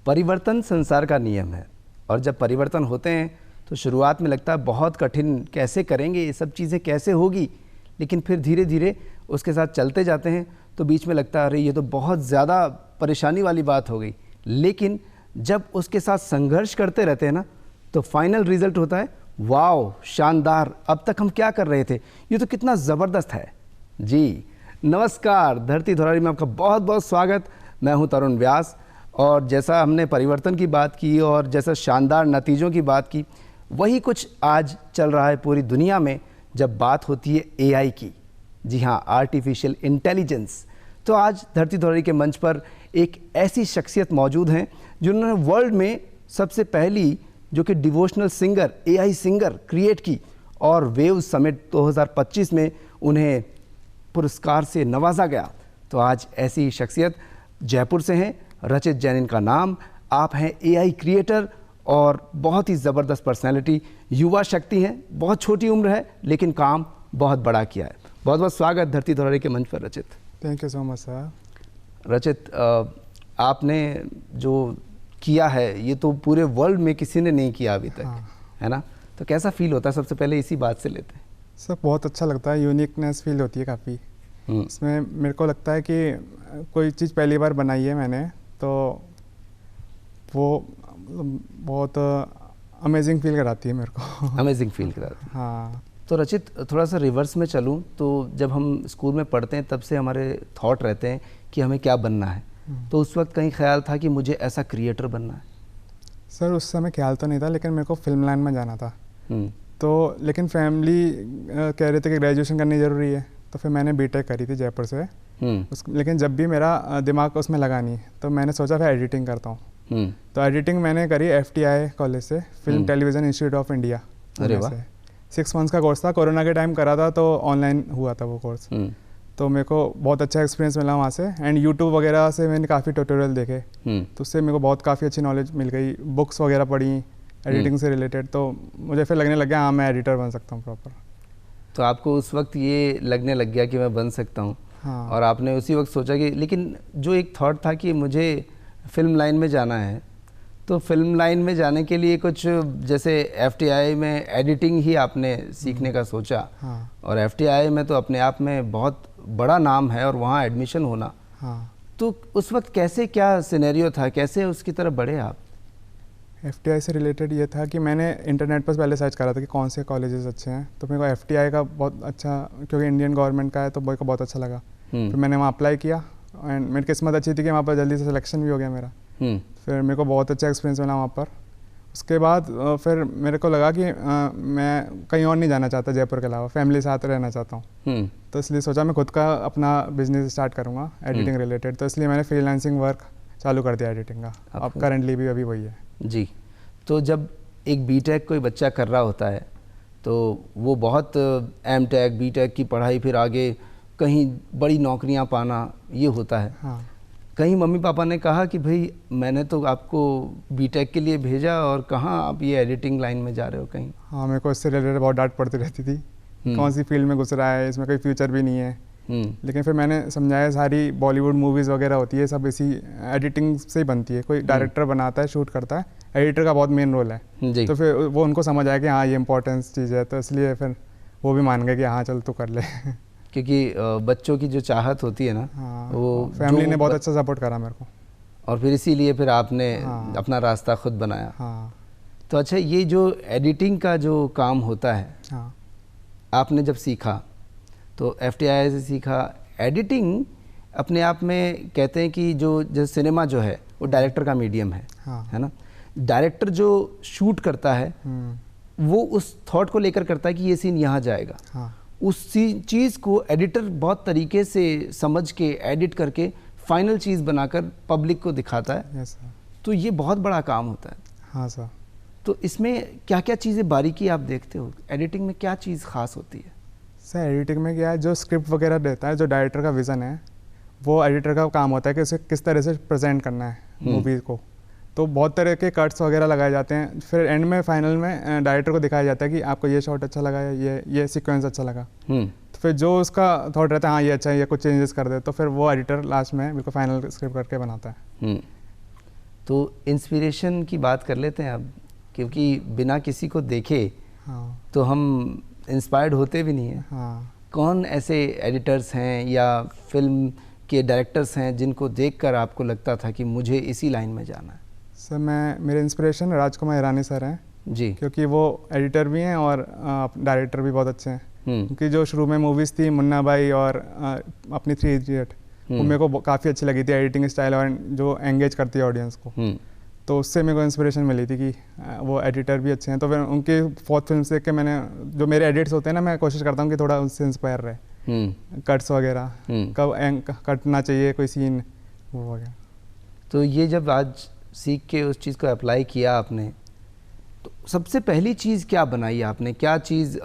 परिवर्तन संसार का नियम है और जब परिवर्तन होते हैं तो शुरुआत में लगता है बहुत कठिन, कैसे करेंगे ये सब चीज़ें, कैसे होगी, लेकिन फिर धीरे धीरे उसके साथ चलते जाते हैं तो बीच में लगता है अरे ये तो बहुत ज़्यादा परेशानी वाली बात हो गई। लेकिन जब उसके साथ संघर्ष करते रहते हैं ना तो फाइनल रिजल्ट होता है वाओ, शानदार, अब तक हम क्या कर रहे थे, ये तो कितना ज़बरदस्त है। जी नमस्कार, धरती धुरारी में आपका बहुत बहुत स्वागत। मैं हूं तरुण व्यास और जैसा हमने परिवर्तन की बात की और जैसा शानदार नतीजों की बात की, वही कुछ आज चल रहा है पूरी दुनिया में जब बात होती है एआई की। जी हाँ, आर्टिफिशियल इंटेलिजेंस। तो आज धरती धुरारी के मंच पर एक ऐसी शख्सियत मौजूद हैं जिन्होंने वर्ल्ड में सबसे पहली जो कि devotional singer, AI singer create की और वेव समिट 2025 में उन्हें पुरस्कार से नवाजा गया। तो आज ऐसी शख्सियत जयपुर से हैं, रचित जैन इनका नाम। आप हैं एआई क्रिएटर और बहुत ही ज़बरदस्त पर्सनैलिटी, युवा शक्ति हैं, बहुत छोटी उम्र है लेकिन काम बहुत बड़ा किया है। बहुत बहुत स्वागत धरती धुरारी के मंच पर रचित। Thank you so much sir. रचित, आपने जो किया है ये तो पूरे वर्ल्ड में किसी ने नहीं किया अभी तक। हाँ। है ना? तो कैसा फील होता है, सबसे पहले इसी बात से लेते हैं। सर बहुत अच्छा लगता है, यूनिकनेस फील होती है काफ़ी। इसमें मेरे को लगता है कि कोई चीज़ पहली बार बनाई है मैंने तो वो बहुत अमेजिंग फील कराती है मेरे को। अमेजिंग फील कराती है। हाँ। तो रचित, थोड़ा सा रिवर्स में चलूँ तो जब हम स्कूल में पढ़ते हैं तब से हमारे थॉट रहते हैं कि हमें क्या बनना है। तो उस वक्त कहीं ख्याल था कि मुझे ऐसा क्रिएटर बनना है? सर उस समय ख्याल तो नहीं था, लेकिन मेरे को फिल्म लाइन में जाना था। तो लेकिन फैमिली कह रहे थे कि ग्रेजुएशन करनी ज़रूरी है, तो फिर मैंने बीटेक करी थी जयपुर से। लेकिन जब भी मेरा दिमाग उसमें लगा नहीं तो मैंने सोचा फिर एडिटिंग करता हूँ। तो एडिटिंग मैंने करी FTI कॉलेज से, film television institute of India. अरे वाह। 6 मंथ्स का कोर्स था, कोरोना के टाइम करा था तो ऑनलाइन हुआ था वो कोर्स। तो मेरे को बहुत अच्छा एक्सपीरियंस मिला वहाँ से एंड यूट्यूब वगैरह से मैंने काफ़ी ट्यूटोरियल देखे। तो उससे मेरे को बहुत काफ़ी अच्छी नॉलेज मिल गई, बुक्स वगैरह पढ़ी एडिटिंग से रिलेटेड। तो मुझे फिर लगने लग गया हाँ मैं एडिटर बन सकता हूँ प्रॉपर। तो आपको उस वक्त ये लगने लग गया कि मैं बन सकता हूँ। हाँ। और आपने उसी वक्त सोचा कि, लेकिन जो एक थॉट था कि मुझे फिल्म लाइन में जाना है, तो फिल्म लाइन में जाने के लिए कुछ जैसे FTI में एडिटिंग ही आपने सीखने का सोचा। हाँ। और FTI में तो अपने आप में बहुत बड़ा नाम है और वहाँ एडमिशन होना। हाँ। तो उस वक्त कैसे, क्या सिनेरियो था, कैसे उसकी तरफ बढ़े आप? FTI से रिलेटेड ये था कि मैंने इंटरनेट पर पहले सर्च करा था कि कौन से कॉलेजेस अच्छे हैं। तो मेरे को FTI का बहुत अच्छा, क्योंकि इंडियन गवर्नमेंट का है तो मेरे को बहुत अच्छा लगा। फिर मैंने वहाँ अप्लाई किया एंड मेरी किस्मत अच्छी थी कि वहाँ पर जल्दी से सिलेक्शन भी हो गया मेरा। फिर मेरे को बहुत अच्छा एक्सपीरियंस मिला वहाँ पर। उसके बाद फिर मेरे को लगा कि मैं कहीं और नहीं जाना चाहता जयपुर के अलावा, फैमिली साथ रहना चाहता हूँ। तो इसलिए सोचा मैं खुद का अपना बिजनेस स्टार्ट करूँगा एडिटिंग रिलेटेड। तो इसलिए मैंने फ्रीलांसिंग वर्क चालू कर दिया एडिटिंग का। अब करंटली भी अभी वही है। जी। तो जब एक बीटेक कोई बच्चा कर रहा होता है तो वो बहुत MTech बीटेक की पढ़ाई, फिर आगे कहीं बड़ी नौकरियां पाना, ये होता है। हाँ। कहीं मम्मी पापा ने कहा कि भाई मैंने तो आपको बीटेक के लिए भेजा और कहाँ आप ये एडिटिंग लाइन में जा रहे हो कहीं? हाँ, मेरे को इससे रिलेटेड बहुत डांट पड़ती रहती थी, कौन सी फील्ड में घुस रहा है, इसमें कोई फ्यूचर भी नहीं है। लेकिन फिर मैंने समझाया सारी बॉलीवुड मूवीज़ वगैरह होती है सब इसी एडिटिंग से ही बनती है। कोई डायरेक्टर बनाता है, शूट करता है, एडिटर का बहुत मेन रोल है। तो फिर वो उनको समझ आया कि हाँ ये इंपॉर्टेंस चीज़ है, तो इसलिए फिर वो भी मान गए कि हाँ चल तू कर ले। क्योंकि बच्चों की जो चाहत होती है ना, हाँ, वो फैमिली ने बहुत अच्छा सपोर्ट करा मेरे को और फिर इसीलिए फिर आपने अपना रास्ता खुद बनाया। हाँ। तो अच्छा, ये जो एडिटिंग का जो काम होता है, हाँ, आपने जब सीखा तो FTI से सीखा। एडिटिंग अपने आप में कहते हैं कि जो सिनेमा जो है वो डायरेक्टर का मीडियम है। हाँ। है ना? डायरेक्टर जो शूट करता है वो उस थॉट को लेकर करता है कि ये सीन यहाँ जाएगा। हाँ। उसी चीज़ को एडिटर बहुत तरीके से समझ के एडिट करके फाइनल चीज़ बनाकर पब्लिक को दिखाता है। Yes sir. तो ये बहुत बड़ा काम होता है। हाँ सर। तो इसमें क्या क्या चीज़ें बारीकी आप देखते हो? एडिटिंग में क्या चीज़ खास होती है? सर एडिटिंग में क्या है, जो स्क्रिप्ट वगैरह देता है, जो डायरेक्टर का विज़न है, वो एडिटर का काम होता है कि उसे किस तरह से प्रेजेंट करना है मूवी को। तो बहुत तरह के कट्स वगैरह लगाए जाते हैं, फिर एंड में फाइनल में डायरेक्टर को दिखाया जाता है कि आपको ये शॉट अच्छा लगा, ये सीक्वेंस अच्छा लगा। तो फिर जो उसका थॉट रहता है हाँ ये अच्छा है, ये कुछ चेंजेस कर दे, तो फिर वो एडिटर लास्ट में बिल्कुल फाइनल स्क्रिप्ट करके बनाता है। तो इंस्पिरेशन की बात कर लेते हैं अब, क्योंकि बिना किसी को देखे तो हम इंस्पायर्ड होते भी नहीं हैं। कौन ऐसे एडिटर्स हैं या फिल्म के डायरेक्टर्स हैं जिनको देखकर आपको लगता था कि मुझे इसी लाइन में जाना है? सर मेरे इंस्पिरेशन राजकुमार हिरानी सर हैं जी, क्योंकि वो एडिटर भी हैं और डायरेक्टर भी बहुत अच्छे हैं। क्योंकि जो शुरू में मूवीज़ थी मुन्ना भाई और अपनी 3 इडियट, वो मेरे को काफ़ी अच्छी लगी थी, एडिटिंग स्टाइल और जो एंगेज करती है ऑडियंस को। तो उससे मेरे को इंस्पिरेशन मिली थी कि वो एडिटर भी अच्छे हैं। तो फिर उनकी 4th फिल्म से देख के मैंने, जो मेरे एडिट्स होते हैं ना, मैं कोशिश करता हूँ कि थोड़ा उनसे इंस्पायर रहे, कट्स वगैरह, कब कटना चाहिए कोई सीन, वो वगैरह। तो ये जब आज सीख के उस चीज़ को अप्लाई किया आपने, तो सबसे पहली चीज़ क्या बनाई आपने? क्या चीज़,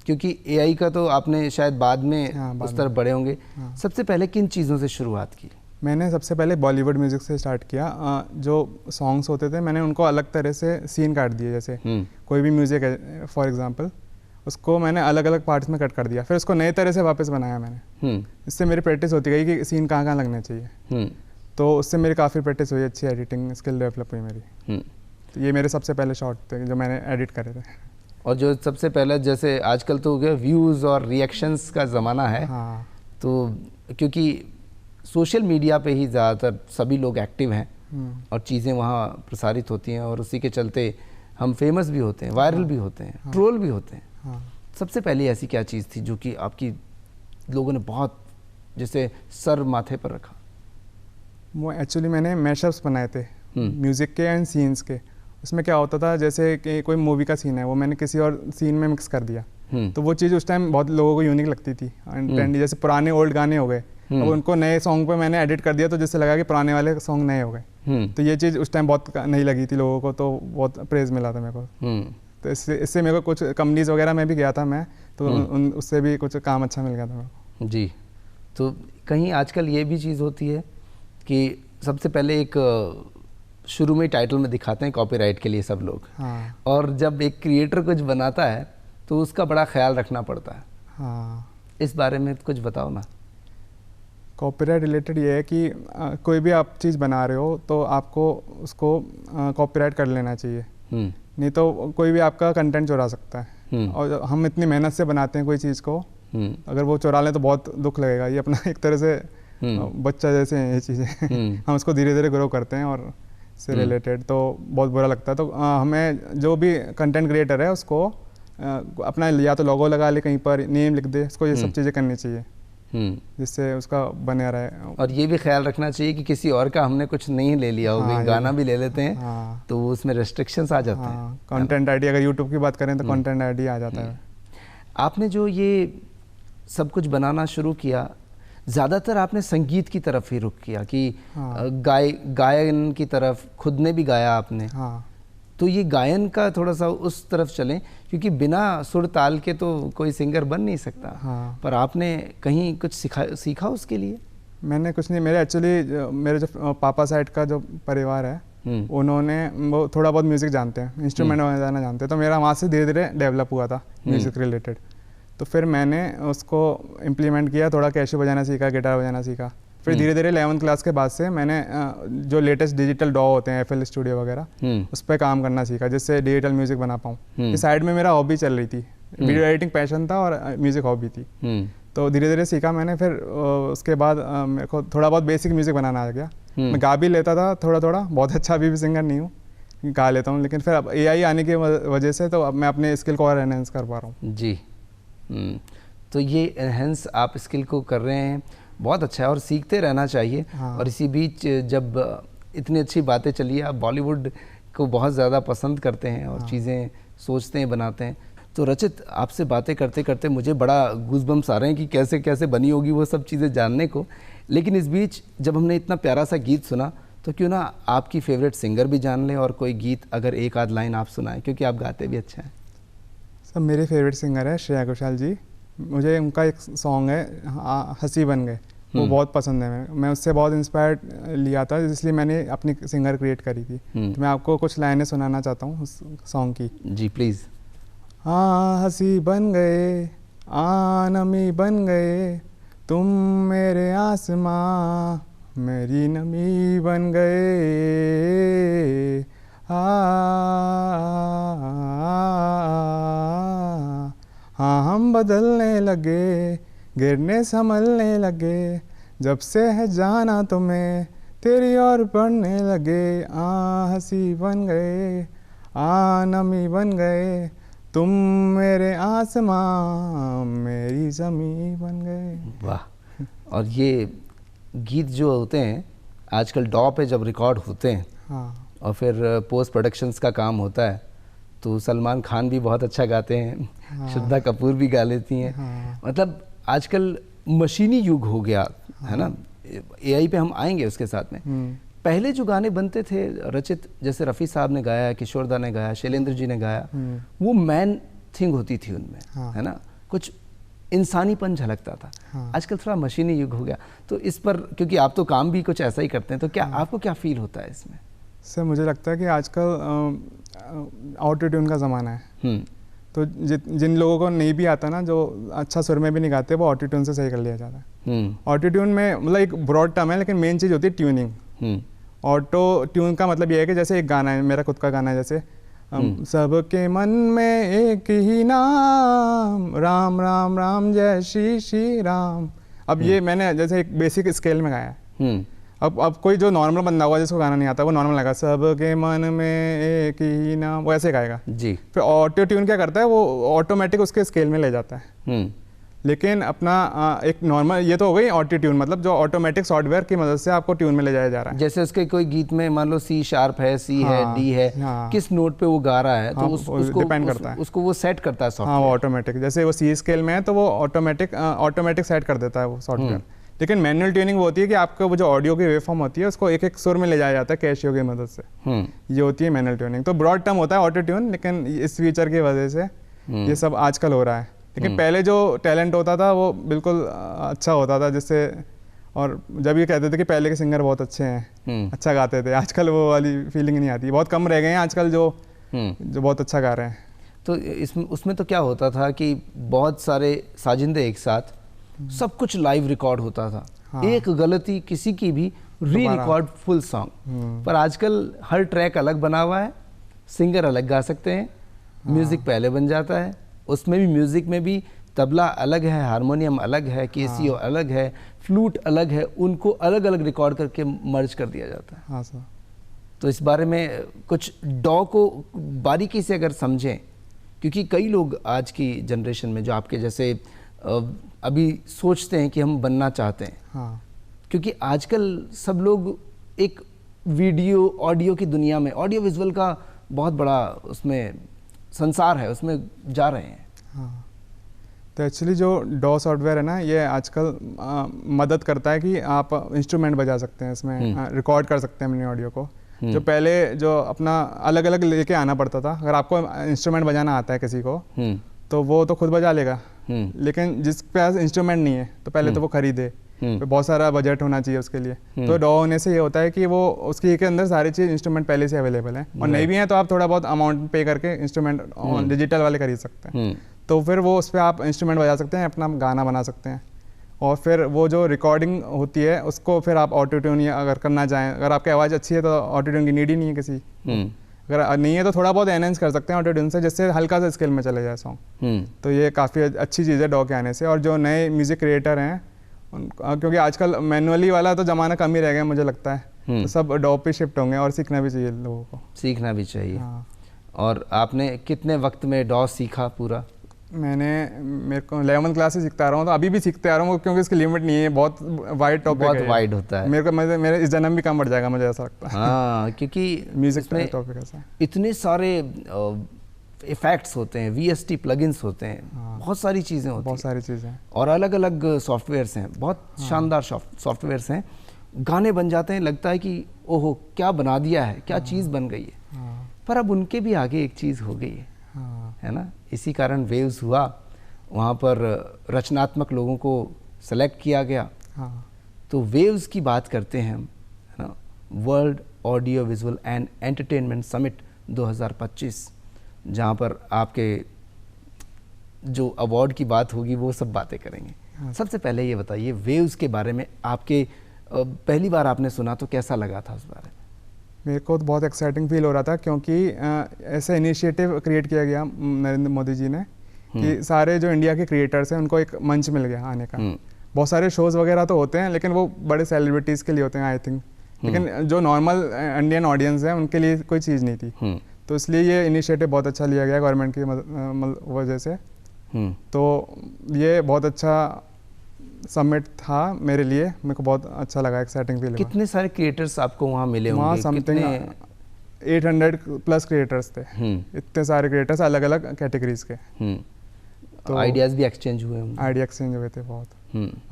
क्योंकि एआई का तो आपने शायद बाद में उस तरफ बढ़े होंगे, सबसे पहले किन चीज़ों से शुरुआत की? मैंने सबसे पहले बॉलीवुड म्यूज़िक से स्टार्ट किया। जो सॉन्ग्स होते थे मैंने उनको अलग तरह से सीन काट दिए। जैसे कोई भी म्यूज़िक है फॉर एग्जांपल, उसको मैंने अलग अलग पार्ट्स में कट कर दिया, फिर उसको नए तरह से वापस बनाया मैंने। इससे मेरी प्रैक्टिस होती गई कि सीन कहाँ लगने चाहिए। तो उससे मेरी काफ़ी प्रैक्टिस हुई, अच्छी एडिटिंग स्किल डेवलप हुई मेरी। तो ये मेरे सबसे पहले शॉट थे जो मैंने एडिट करे थे। और जो सबसे पहले, जैसे आजकल तो हो गया व्यूज़ और रिएक्शंस का ज़माना है, तो क्योंकि सोशल मीडिया पे ही ज़्यादातर सभी लोग एक्टिव हैं और चीज़ें वहाँ प्रसारित होती हैं, और उसी के चलते हम फेमस भी होते हैं, वायरल भी होते हैं, ट्रोल भी होते हैं। सबसे पहले ऐसी क्या चीज़ थी जो कि आपकी लोगों ने बहुत जैसे सर माथे पर रखा? वो एक्चुअली मैंने मैशअप्स बनाए थे म्यूज़िक के एंड सीन्स के। उसमें क्या होता था, जैसे कि कोई मूवी का सीन है, वो मैंने किसी और सीन में मिक्स कर दिया, तो वो चीज़ उस टाइम बहुत लोगों को यूनिक लगती थी ट्रेंडी। जैसे पुराने ओल्ड गाने हो गए, अब उनको नए सॉन्ग पे मैंने एडिट कर दिया, तो जिससे लगा कि पुराने वाले सॉन्ग नए हो गए। तो ये चीज़ उस टाइम बहुत नहीं लगी थी लोगों को, तो बहुत प्रेज़ मिला था मेरे को। तो इससे मेरे को कुछ कंपनीज़ वगैरह में भी गया था मैं, तो उससे भी कुछ काम अच्छा मिल गया था मेरे को। जी, तो कहीं आजकल ये भी चीज़ होती है कि सबसे पहले एक शुरू में टाइटल में दिखाते हैं कॉपीराइट के लिए सब लोग, और जब एक क्रिएटर कुछ बनाता है तो उसका बड़ा ख्याल रखना पड़ता है। इस बारे में कुछ बताओ ना। कॉपीराइट रिलेटेड ये है कि कोई भी आप चीज़ बना रहे हो तो आपको उसको कॉपीराइट कर लेना चाहिए, नहीं तो कोई भी आपका कंटेंट चुरा सकता है। और हम इतनी मेहनत से बनाते हैं कोई चीज़ को, अगर वो चुरा लें तो बहुत दुख लगेगा। ये अपना एक तरह से बच्चा जैसे हैं ये चीज़ें हम उसको धीरे धीरे ग्रो करते हैं और से रिलेटेड, तो बहुत बुरा लगता है। तो हमें जो भी कंटेंट क्रिएटर है उसको अपना या तो लोगो लगा ले, कहीं पर नेम लिख दे, उसको ये सब चीज़ें करनी चाहिए जिससे उसका बने रहे। और ये भी ख्याल रखना चाहिए कि किसी और का हमने कुछ नहीं ले लिया हो, गाना भी ले लेते हैं तो उसमें रेस्ट्रिक्शंस आ जाते हैं। कंटेंट आईडी, अगर यूट्यूब की बात करें तो कंटेंट आईडी आ जाता है। आपने जो ये सब कुछ बनाना शुरू किया, ज़्यादातर आपने संगीत की तरफ ही रुख किया कि गायन की तरफ, खुद ने भी गाया आपने, तो ये गायन का थोड़ा सा उस तरफ चलें, क्योंकि बिना सुर ताल के तो कोई सिंगर बन नहीं सकता। पर आपने कहीं कुछ सीखा उसके लिए? मैंने कुछ नहीं, मेरे एक्चुअली मेरे जो पापा साइड का जो परिवार है उन्होंने, वो थोड़ा बहुत म्यूज़िक जानते हैं, इंस्ट्रूमेंट बजाना जानते हैं, तो मेरा वहाँ से धीरे धीरे डेवलप हुआ था म्यूज़िक रिलेटेड। तो फिर मैंने उसको इम्प्लीमेंट किया, थोड़ा कैशो बजाना सीखा, गिटार बजाना सीखा। फिर धीरे धीरे 11th क्लास के बाद से मैंने जो लेटेस्ट डिजिटल डॉ होते हैं, FL स्टूडियो वगैरह, उस पर काम करना सीखा, जिससे डिजिटल म्यूज़िक बना पाऊँ। इस साइड में मेरा हॉबी चल रही थी, वीडियो एडिटिंग पैशन था और म्यूज़िक हॉबी थी। तो धीरे धीरे सीखा मैंने। फिर उसके बाद मेरे को थोड़ा बहुत बेसिक म्यूज़िक बनाना आ गया। मैं गा भी लेता था थोड़ा थोड़ा, बहुत अच्छा अभी भी सिंगर नहीं हूँ, गा लेता हूँ, लेकिन फिर अब AI आने की वजह से तो अब मैं अपने स्किल को और एनहेंस कर पा रहा हूँ। जी, तो ये एनहेंस आप स्किल को कर रहे हैं, बहुत अच्छा है और सीखते रहना चाहिए। और इसी बीच जब इतनी अच्छी बातें चली, आप बॉलीवुड को बहुत ज़्यादा पसंद करते हैं और चीज़ें सोचते हैं, बनाते हैं, तो रचित आपसे बातें करते करते मुझे बड़ा गूज़बम्स आ रहे हैं कि कैसे कैसे बनी होगी वो सब चीज़ें जानने को। लेकिन इस बीच जब हमने इतना प्यारा सा गीत सुना, तो क्यों ना आपकी फेवरेट सिंगर भी जान लें और कोई गीत अगर एक आध लाइन आप सुनाएं, क्योंकि आप गाते भी अच्छा हैं। सर मेरे फेवरेट सिंगर है श्रेया घोषाल जी। मुझे उनका एक सॉन्ग है हंसी बन गए, वो बहुत पसंद है। मैं उससे बहुत इंस्पायर्ड लिया था, इसलिए मैंने अपनी सिंगर क्रिएट करी थी। तो मैं आपको कुछ लाइनें सुनाना चाहता हूँ उस सॉन्ग की। जी प्लीज़। हाँ हंसी बन गए, नमी बन गए, तुम मेरे आसमां, मेरी नमी बन गए, हाँ हम बदलने लगे, गिरने संभलने लगे, जब से है जाना तुम्हें तेरी ओर बढ़ने लगे, हंसी बन गए, नमी बन गए, तुम मेरे आसमां मेरी ज़मीं बन गए। वाह। और ये गीत जो होते हैं आजकल डॉ पे जब रिकॉर्ड होते हैं, हाँ, और फिर पोस्ट प्रोडक्शंस का काम होता है, तो सलमान खान भी बहुत अच्छा गाते हैं, हाँ, श्रद्धा कपूर भी गा लेती हैं। हाँ, मतलब आजकल मशीनी युग हो गया है ना, एआई पे हम आएंगे उसके साथ में। पहले जो गाने बनते थे रचित, जैसे रफ़ी साहब ने गाया, किशोर दा ने गाया, शैलेंद्र जी ने गाया, वो मैन थिंग होती थी उनमें, हाँ, है ना, कुछ इंसानीपन झलकता था। हाँ, आजकल थोड़ा मशीनी युग हो गया, तो इस पर, क्योंकि आप तो काम भी कुछ ऐसा ही करते हैं, तो क्या आपको क्या फील होता है इसमें? सर मुझे लगता है कि आजकल ऑटो ट्यून का ज़माना है, तो जिन लोगों को नहीं भी आता ना, जो अच्छा सुर में भी नहीं गाते, वो ऑटो ट्यून से सही कर लिया जाता है। ऑटो ट्यून में मतलब एक ब्रॉड टर्म है, लेकिन मेन चीज़ होती है ट्यूनिंग। ऑटो ट्यून का मतलब ये है कि जैसे एक गाना है, मेरा खुद का गाना है, जैसे सबके मन में एक ही नाम, राम राम राम जय श्री श्री राम। अब ये मैंने जैसे एक बेसिक स्केल में गाया है। अब कोई जो नॉर्मल बंदा होगा जिसको गाना नहीं आता, वो नॉर्मल लगा सबके मन में एक ही नाम, वो ऐसे गाएगा जी। फिर ऑटो ट्यून क्या करता है, वो ऑटोमेटिक उसके स्केल में ले जाता है। लेकिन अपना एक नॉर्मल, ये तो हो गई ऑटो ट्यून, मतलब जो ऑटोमेटिक सॉफ्टवेयर की मदद से आपको ट्यून में ले जाया जा रहा है। जैसे उसके कोई गीत में मान लो सी शार्प है, सी है, डी है, किस नोट पे वो गा रहा है, तो उसको डिपेंड करता है, उसको वो सेट करता है सॉफ्टवेयर। हाँ, वो ऑटोमेटिक, जैसे वो सी स्केल में है तो वो ऑटोमेटिक सेट कर देता है वो सॉफ्टवेयर। लेकिन मैनुअल ट्यूनिंग वो होती है कि आपका वो जो ऑडियो की वेवफॉर्म होती है उसको एक एक सुर में ले जाया जाता है कैशियो की मदद से। ये होती है मैनुअल ट्यूनिंग। तो ब्रॉड टर्म होता है ऑटो ट्यून, लेकिन इस फीचर की वजह से ये सब आजकल हो रहा है। लेकिन पहले जो टैलेंट होता था वो बिल्कुल अच्छा होता था, जिससे, और जब ये कहते थे कि पहले के सिंगर बहुत अच्छे हैं, अच्छा गाते थे, आजकल वो वाली फीलिंग नहीं आती, बहुत कम रह गए हैं आजकल जो बहुत अच्छा गा रहे हैं। तो उसमें तो क्या होता था कि बहुत सारे साजिंदे एक साथ, सब कुछ लाइव रिकॉर्ड होता था। हाँ। एक गलती किसी की भी री रिकॉर्ड फुल सॉन्ग। पर आजकल हर ट्रैक अलग बना हुआ है, सिंगर अलग गा सकते हैं, म्यूजिक पहले बन जाता है, उसमें भी म्यूजिक में भी तबला अलग है, हारमोनियम अलग है, केसियो अलग है, फ्लूट अलग है, उनको अलग अलग रिकॉर्ड करके मर्ज कर दिया जाता है। हाँ सर। तो इस बारे में कुछ डॉ को बारीकी से अगर समझें, क्योंकि कई लोग आज की जनरेशन में जो आपके जैसे अभी सोचते हैं कि हम बनना चाहते हैं। हाँ। क्योंकि आजकल सब लोग एक वीडियो ऑडियो की दुनिया में, ऑडियो विजुअल का बहुत बड़ा उसमें संसार है, उसमें जा रहे हैं। हाँ। तो एक्चुअली जो डॉ सॉफ्टवेयर है ना, ये आजकल मदद करता है कि आप इंस्ट्रूमेंट बजा सकते हैं इसमें, रिकॉर्ड कर सकते हैं अपनी ऑडियो को। जो पहले जो अपना अलग अलग लेके आना पड़ता था, अगर आपको इंस्ट्रूमेंट बजाना आता है किसी को तो वो तो खुद बजा लेगा, लेकिन जिस पास इंस्ट्रूमेंट नहीं है तो पहले तो वो खरीदे, तो बहुत सारा बजट होना चाहिए उसके लिए। तो डॉ होने से ये होता है कि वो उसके के अंदर सारी चीज़ इंस्ट्रूमेंट पहले से अवेलेबल है, और नहीं भी है तो आप थोड़ा बहुत अमाउंट पे करके इंस्ट्रूमेंट डिजिटल वाले खरीद सकते हैं। तो फिर वो उस पर आप इंस्ट्रूमेंट बजा सकते हैं, अपना गाना बना सकते हैं, और फिर वो जो रिकॉर्डिंग होती है उसको फिर आप ऑटो ट्यून अगर करना चाहें, अगर आपकी आवाज़ अच्छी है तो ऑटो ट्यून की नीड ही नहीं है किसी, अगर नहीं है तो थोड़ा बहुत एनहेंस कर सकते हैं ऑटो ट्यून से, जिससे हल्का सा स्केल में चले जाए सॉन्ग। तो ये काफ़ी अच्छी चीज़ है डॉ के आने से। और जो नए म्यूज़िक क्रिएटर हैं क्योंकि आजकल मैनुअली वाला तो ज़माना कम ही रह गया मुझे लगता है, तो सब डॉ पे शिफ्ट होंगे, और सीखना भी चाहिए लोगों को, सीखना भी चाहिए। हाँ। और आपने कितने वक्त में डॉ सीखा पूरा? मेरे को 11th क्लास से सीखता आ रहा हूँ, तो अभी भी सीखते आ रहा हूँ, क्योंकि इसकी लिमिट नहीं है, बहुत वाइड टॉपिक है, बहुत वाइड होता है। मेरे इस जन्म भी कम बढ़ जाएगा मुझे ऐसा लगता है। हाँ, क्योंकि म्यूजिक में टॉपिक ऐसा इतने सारे इफेक्ट्स होते हैं, VST प्लगइन्स होते हैं। हाँ। बहुत सारी चीज़ें होती हैं, बहुत सारी चीज़ें, और अलग अलग सॉफ्टवेयर्स हैं, बहुत शानदार सॉफ्टवेयर्स हैं, गाने बन जाते हैं, लगता है कि ओहो क्या बना दिया है, क्या चीज़ बन गई है। पर अब उनके भी आगे एक चीज़ हो गई है ना, इसी कारण वेव्स हुआ, वहाँ पर रचनात्मक लोगों को सेलेक्ट किया गया। हाँ। तो वेव्स की बात करते हैं हम, है ना, world audio visual and entertainment summit 2025, जहाँ पर आपके जो अवार्ड की बात होगी वो सब बातें करेंगे। हाँ। सबसे पहले ये बताइए वेव्स के बारे में, आपके पहली बार आपने सुना तो कैसा लगा था उस बारे में? मेरे को तो बहुत एक्साइटिंग फील हो रहा था, क्योंकि ऐसा इनिशिएटिव क्रिएट किया गया नरेंद्र मोदी जी ने कि सारे जो इंडिया के क्रिएटर्स हैं उनको एक मंच मिल गया आने का। बहुत सारे शोज़ वगैरह तो होते हैं, लेकिन वो बड़े सेलिब्रिटीज़ के लिए होते हैं आई थिंक, लेकिन जो नॉर्मल इंडियन ऑडियंस है उनके लिए कोई चीज़ नहीं थी। तो इसलिए ये इनिशिएटिव बहुत अच्छा लिया गया गवर्नमेंट की वजह से। तो ये बहुत अच्छा समिट था मेरे लिए, मेरे को बहुत अच्छा लगा, एक्साइटिंग फील हुआ। कितने सारे क्रिएटर्स आपको वहाँ मिले होंगे? वहाँ समथिंग 800 प्लस क्रिएटर्स थे। इतने सारे क्रिएटर्स अलग अलग कैटेगरीज के। तो आइडियाज़ भी एक्सचेंज हुए होंगे? आइडिया एक्सचेंज हुए थे बहुत।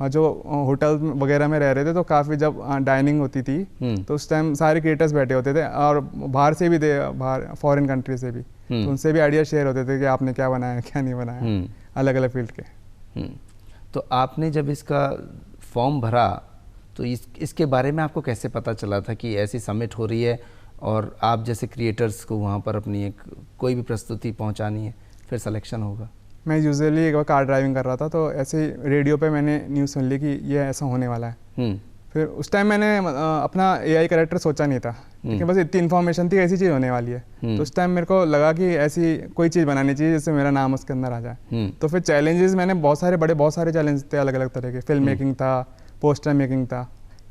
और जो होटल वगैरह में रह रहे थे तो काफ़ी जब डाइनिंग होती थी तो उस टाइम सारे क्रिएटर्स बैठे होते थे, और बाहर से भी थे, बाहर फॉरेन कंट्री से भी, तो उनसे भी आइडिया शेयर होते थे कि आपने क्या बनाया क्या नहीं बनाया, अलग अलग फील्ड के। तो आपने जब इसका फॉर्म भरा तो इसके बारे में आपको कैसे पता चला था कि ऐसी समिट हो रही है और आप जैसे क्रिएटर्स को वहाँ पर अपनी एक कोई भी प्रस्तुति पहुँचानी है, फिर सिलेक्शन होगा? मैं यूजुअली एक बार कार ड्राइविंग कर रहा था तो ऐसे ही रेडियो पे मैंने न्यूज़ सुन ली कि ये ऐसा होने वाला है। फिर उस टाइम मैंने अपना AI कैरेक्टर सोचा नहीं था, लेकिन बस इतनी इन्फॉर्मेशन थी ऐसी चीज़ होने वाली है। तो उस टाइम मेरे को लगा कि ऐसी कोई चीज़ बनानी चाहिए जिससे मेरा नाम उसके अंदर आ जाए। तो फिर चैलेंजेस मैंने बहुत सारे चैलेंज थे अलग अलग तरह के। फिल्म मेकिंग था, पोस्टर मेकिंग था,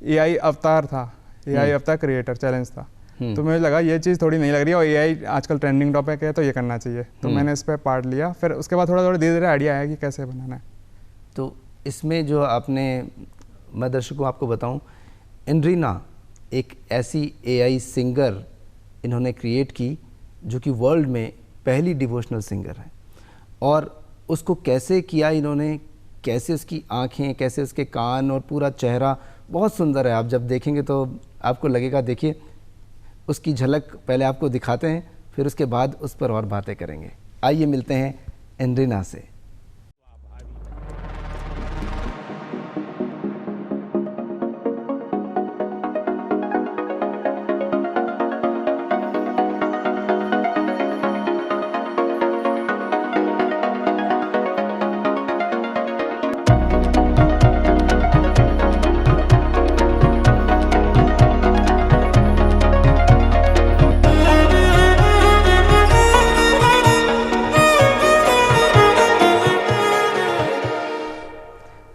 AI अवतार था, AI अवतार क्रिएटर चैलेंज था। तो मुझे लगा ये चीज़ थोड़ी नहीं लग रही है और AI आजकल ट्रेंडिंग टॉपिक है तो ये करना चाहिए। तो मैंने इस पर पार्ट लिया। फिर उसके बाद थोड़ा धीरे धीरे आइडिया आया कि कैसे बनाना है। तो इसमें जो आपने, मैं दर्शकों को आपको बताऊं, एंड्रीना एक ऐसी AI सिंगर इन्होंने क्रिएट की जो कि वर्ल्ड में पहली डिवोशनल सिंगर है। और उसको कैसे किया इन्होंने, कैसे उसकी आँखें, कैसे उसके कान और पूरा चेहरा बहुत सुंदर है। आप जब देखेंगे तो आपको लगेगा। देखिए उसकी झलक पहले आपको दिखाते हैं, फिर उसके बाद उस पर और बातें करेंगे। आइए मिलते हैं एंड्रीना से।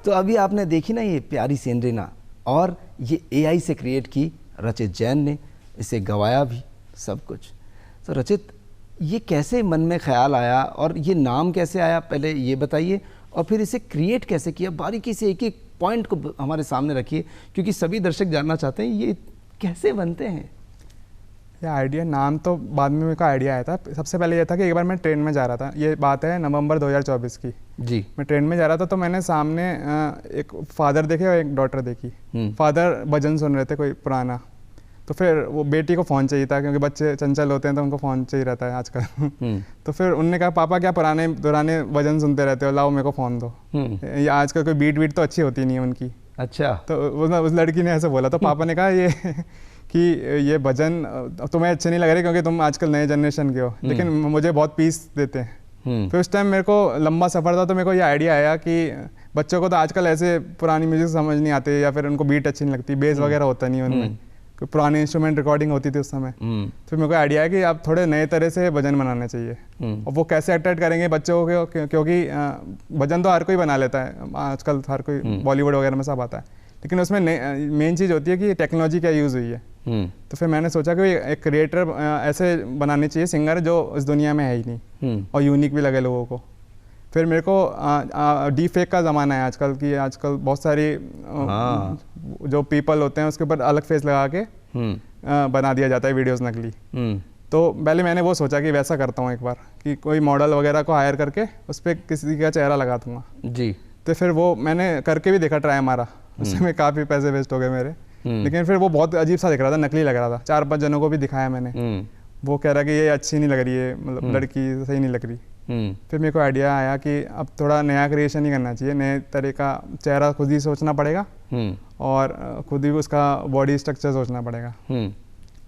तो अभी आपने देखी ना ये प्यारी सी एंड्रीना, और ये AI से क्रिएट की रचित जैन ने, इसे गवाया भी सब कुछ। तो रचित, ये कैसे मन में ख्याल आया और ये नाम कैसे आया, पहले ये बताइए, और फिर इसे क्रिएट कैसे किया? बारीकी से एक एक पॉइंट को हमारे सामने रखिए, क्योंकि सभी दर्शक जानना चाहते हैं ये कैसे बनते हैं। ये आइडिया, नाम तो बाद में मेरे को आइडिया आया था। सबसे पहले ये था कि एक बार मैं ट्रेन में जा रहा था, ये बात है नवंबर 2024 की जी। मैं ट्रेन में जा रहा था तो मैंने सामने एक फादर देखे और एक डॉटर देखी। फादर भजन सुन रहे थे कोई पुराना, तो फिर वो बेटी को फ़ोन चाहिए था, क्योंकि बच्चे चंचल होते हैं तो उनको फ़ोन चाहिए रहता है आजकल। तो फिर उनने कहा, पापा क्या पुराने भजन सुनते रहते हो, लाओ मेरे को फ़ोन दो। ये आजकल कोई बीट तो अच्छी होती नहीं है उनकी। अच्छा। तो उस लड़की ने ऐसे बोला, तो पापा ने कहा ये कि ये भजन तुम्हें अच्छे नहीं लग रहे क्योंकि तुम आजकल नए जनरेशन के हो, लेकिन मुझे बहुत पीस देते हैं। फिर उस टाइम मेरे को लंबा सफ़र था तो मेरे को ये आइडिया आया कि बच्चों को तो आजकल ऐसे पुरानी म्यूजिक समझ नहीं आती, या फिर उनको बीट अच्छी नहीं लगती, बेस वगैरह होता नहीं उनमें, पुराने इंस्ट्रूमेंट रिकॉर्डिंग होती थी उस समय। फिर मेरे को आइडिया है कि आप थोड़े नए तरह से भजन बनाना चाहिए। और वो कैसे अट्रैक्ट करेंगे बच्चों को, क्योंकि भजन तो हर कोई बना लेता है आजकल, हर कोई बॉलीवुड वगैरह में सब आता है, लेकिन उसमें मेन चीज़ होती है कि टेक्नोलॉजी क्या यूज़ हुई है। तो फिर मैंने सोचा कि एक क्रिएटर ऐसे बनाने चाहिए, सिंगर जो इस दुनिया में है ही नहीं और यूनिक भी लगे लोगों को। फिर मेरे को डी फेक का ज़माना है आजकल की, आजकल बहुत सारी जो पीपल होते हैं उसके ऊपर अलग फेस लगा के बना दिया जाता है वीडियोस नकली। तो पहले मैंने वो सोचा कि वैसा करता हूँ एक बार, कि कोई मॉडल वगैरह को हायर करके उस पर किसी का चेहरा लगा दूँगा जी। तो फिर वो मैंने करके भी देखा, ट्राई मारा, उसमें काफ़ी पैसे वेस्ट हो गए मेरे, लेकिन फिर वो बहुत अजीब सा दिख रहा था, नकली लग रहा था। 4-5 जनों को भी दिखाया मैंने, वो कह रहा कि ये अच्छी नहीं लग रही है, मतलब लड़की सही नहीं लग रही। फिर मेरे को आइडिया आया कि अब थोड़ा नया क्रिएशन ही करना चाहिए, नए तरह का चेहरा खुद ही सोचना पड़ेगा और खुद ही उसका बॉडी स्ट्रक्चर सोचना पड़ेगा।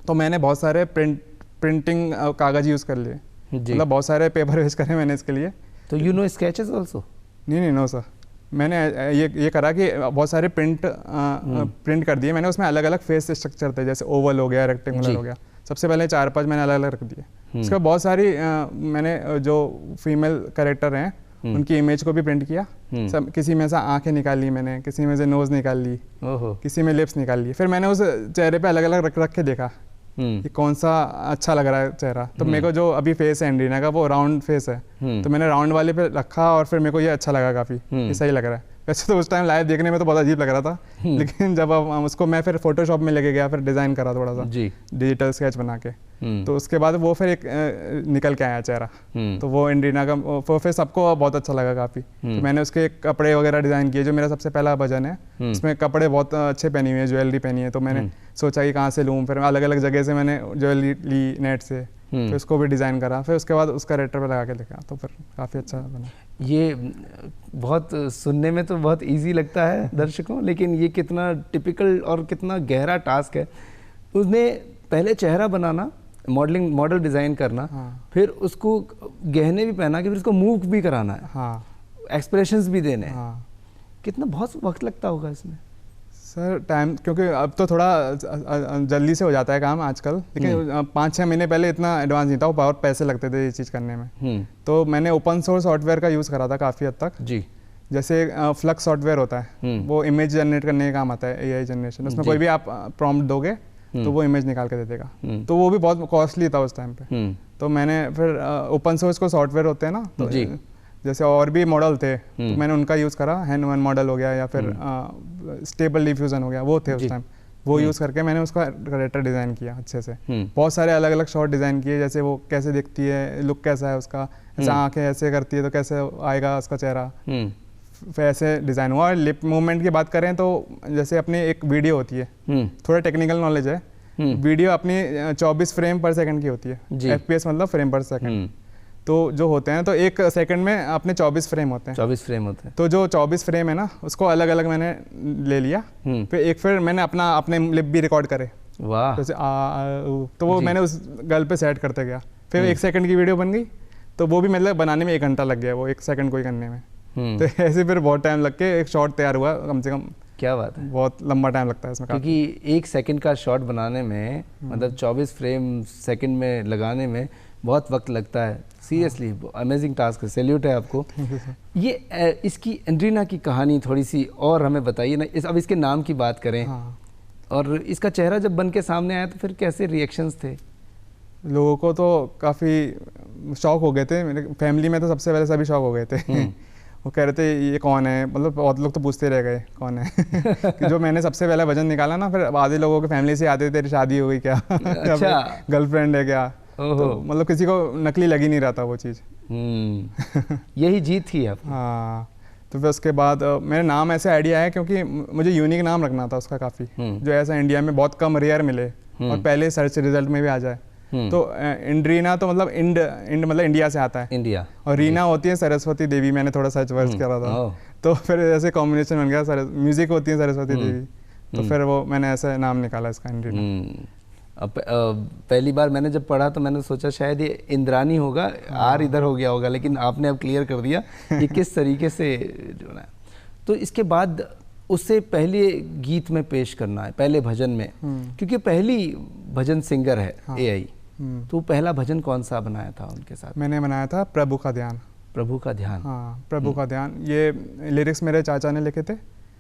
तो मैंने बहुत सारे प्रिंटिंग कागज़ यूज़ कर लिए, मतलब बहुत सारे पेपर वेस्ट करे मैंने इसके लिए। तो यू नो स्केचेस ऑल्सो? नहीं नो सर, मैंने ये करा कि बहुत सारे प्रिंट कर दिए मैंने, उसमें अलग अलग फेस स्ट्रक्चर थे, जैसे ओवल हो गया, रेक्टेंगुलर हो गया। सबसे पहले 4-5 मैंने अलग अलग रख दिए। उसके बाद बहुत सारी मैंने जो फीमेल कैरेक्टर हैं उनकी इमेज को भी प्रिंट किया। सब किसी में से आंखें निकाल ली मैंने, किसी में से नोज निकाल ली, किसी में लिप्स निकाल ली। फिर मैंने उस चेहरे पे अलग अलग रख के देखा कि कौन सा अच्छा लग रहा है चेहरा। तो मेरे को जो अभी फेस है एंड्रीना का वो राउंड फेस है, तो मैंने राउंड वाले पे रखा और फिर मेरे को ये अच्छा लगा काफ़ी, ये सही लग रहा है। वैसे तो उस टाइम लाइव देखने में तो बहुत अजीब लग रहा था, लेकिन जब अब उसको मैं फिर फोटोशॉप में लेके गया, फिर डिज़ाइन करा थोड़ा सा डिजिटल स्केच बना के, तो उसके बाद वो फिर एक निकल के आया चेहरा। तो वो एंड्रीना का वो फिर सबको बहुत अच्छा लगा काफ़ी। तो मैंने उसके कपड़े वगैरह डिज़ाइन किए। जो मेरा सबसे पहला भजन है उसमें कपड़े बहुत अच्छे पहनी हुई है, ज्वेलरी पहनी है। तो मैंने सोचा कि कहाँ से लूँ, फिर अलग अलग जगह से मैंने ज्वेलरी ली नेट से, फिर उसको भी डिज़ाइन करा, फिर उसके बाद उसका कैरेक्टर पे लगा के लिखा, तो फिर काफ़ी अच्छा बना। ये बहुत सुनने में तो बहुत इजी लगता है दर्शकों, लेकिन ये कितना टिपिकल और कितना गहरा टास्क है। उसने पहले चेहरा बनाना, मॉडल डिज़ाइन करना, फिर उसको गहने भी पहना के फिर उसको मूव भी कराना है, एक्सप्रेशंस भी देने हैं। कितना बहुत वक्त लगता होगा इसमें सर? टाइम, क्योंकि अब तो थोड़ा जल्दी से हो जाता है काम आजकल, लेकिन 5-6 महीने पहले इतना एडवांस नहीं था, बहुत पैसे लगते थे ये चीज़ करने में। तो मैंने ओपन सोर्स सॉफ्टवेयर का यूज़ करा था काफ़ी हद तक जी। जैसे फ्लक्स सॉफ्टवेयर होता है, वो इमेज जनरेट करने का काम आता है, AI जनरेशन। उसमें कोई भी आप प्रॉम्प्ट दोगे तो वो इमेज निकाल के दे देगा। तो वो भी बहुत कॉस्टली था उस टाइम पे। तो मैंने फिर ओपन सोर्स को सॉफ्टवेयर होते हैं ना, तो जैसे और भी मॉडल थे, तो मैंने उनका यूज़ करा। हैंड मॉडल हो गया या फिर स्टेबल डिफ्यूजन हो गया, वो थे उस टाइम। वो यूज़ करके मैंने उसका कैरेक्टर डिज़ाइन किया अच्छे से। बहुत सारे अलग अलग शॉट डिज़ाइन किए, जैसे वो कैसे दिखती है, लुक कैसा है उसका, ऐसा आंखें ऐसे करती है तो कैसे आएगा उसका चेहरा, फिर ऐसे डिज़ाइन हुआ। और लिप मूवमेंट की बात करें तो जैसे अपनी एक वीडियो होती है, थोड़ा टेक्निकल नॉलेज है, वीडियो अपनी 24 फ्रेम पर सेकंड की होती है। FPS मतलब फ्रेम पर सेकंड। तो जो होते हैं तो एक सेकंड में अपने 24 फ्रेम होते हैं। 24 फ्रेम होते हैं। तो जो 24 फ्रेम है ना, उसको अलग अलग मैंने ले लिया। फिर मैंने अपने लिप भी रिकॉर्ड करे। वाह। जैसे तो वो मैंने उस गर्ल पे सेट करते गया। फिर 1 सेकंड की वीडियो बन गई, तो वो भी मतलब बनाने में 1 घंटा लग गया, वो 1 सेकंड को ही करने में। तो ऐसे फिर बहुत टाइम लग के एक शॉट तैयार हुआ कम से कम। क्या बात है, बहुत लंबा टाइम लगता है इसमें, क्योंकि 1 सेकंड का शॉट बनाने में मतलब 24 फ्रेम सेकंड में लगाने में बहुत वक्त लगता है। सीरियसली अमेजिंग टास्क है, सैल्यूट है आपको। ये इसकी एंड्रीना की कहानी थोड़ी सी और हमें बताइए ना। अब इसके नाम की बात करें, और इसका चेहरा जब बन के सामने आया तो फिर कैसे रिएक्शंस थे? लोगों को तो काफ़ी शौक हो गए थे, मेरे फैमिली में तो सबसे पहले सभी शौक हो गए थे। वो कह रहे थे ये कौन है, मतलब बहुत लोग तो पूछते रह गए कौन है। कि जो मैंने सबसे पहले वजन निकाला ना, फिर आधे लोगों की फैमिली से आते थे तेरी शादी हो गई क्या, अच्छा गर्लफ्रेंड है क्या, तो मतलब किसी को नकली लग ही नहीं रहा था वो चीज़। यही जीत थी आप। हाँ, तो फिर उसके बाद मेरा नाम ऐसे आइडिया है क्योंकि मुझे यूनिक नाम रखना था उसका काफ़ी, जो ऐसा इंडिया में बहुत कम रेयर मिले और पहले सर्च रिजल्ट में भी आ जाए। तो एंड्रीना तो मतलब इंड मतलब इंडिया से आता है, इंडिया, और रीना होती है सरस्वती देवी। मैंने थोड़ा सर्च वर्च करा था, तो फिर ऐसे कॉम्बिनेशन बन गया। म्यूजिक होती है सरस्वती देवी, तो फिर वो मैंने ऐसा नाम निकाला इसका एंड्रीना। पहली बार मैंने जब पढ़ा तो मैंने सोचा शायद ये इंद्रानी होगा, आर इधर हो गया होगा, लेकिन आपने अब क्लियर कर दिया ये किस तरीके से जो है। तो इसके बाद उससे पहले गीत में पेश करना है, पहले भजन में, क्योंकि पहली भजन सिंगर है AI। तो पहला भजन कौन सा बनाया था उनके साथ? मैंने बनाया था प्रभु का ध्यान। प्रभु का ध्यान, हाँ, प्रभु का ध्यान। ये लिरिक्स मेरे चाचा ने लिखे थे,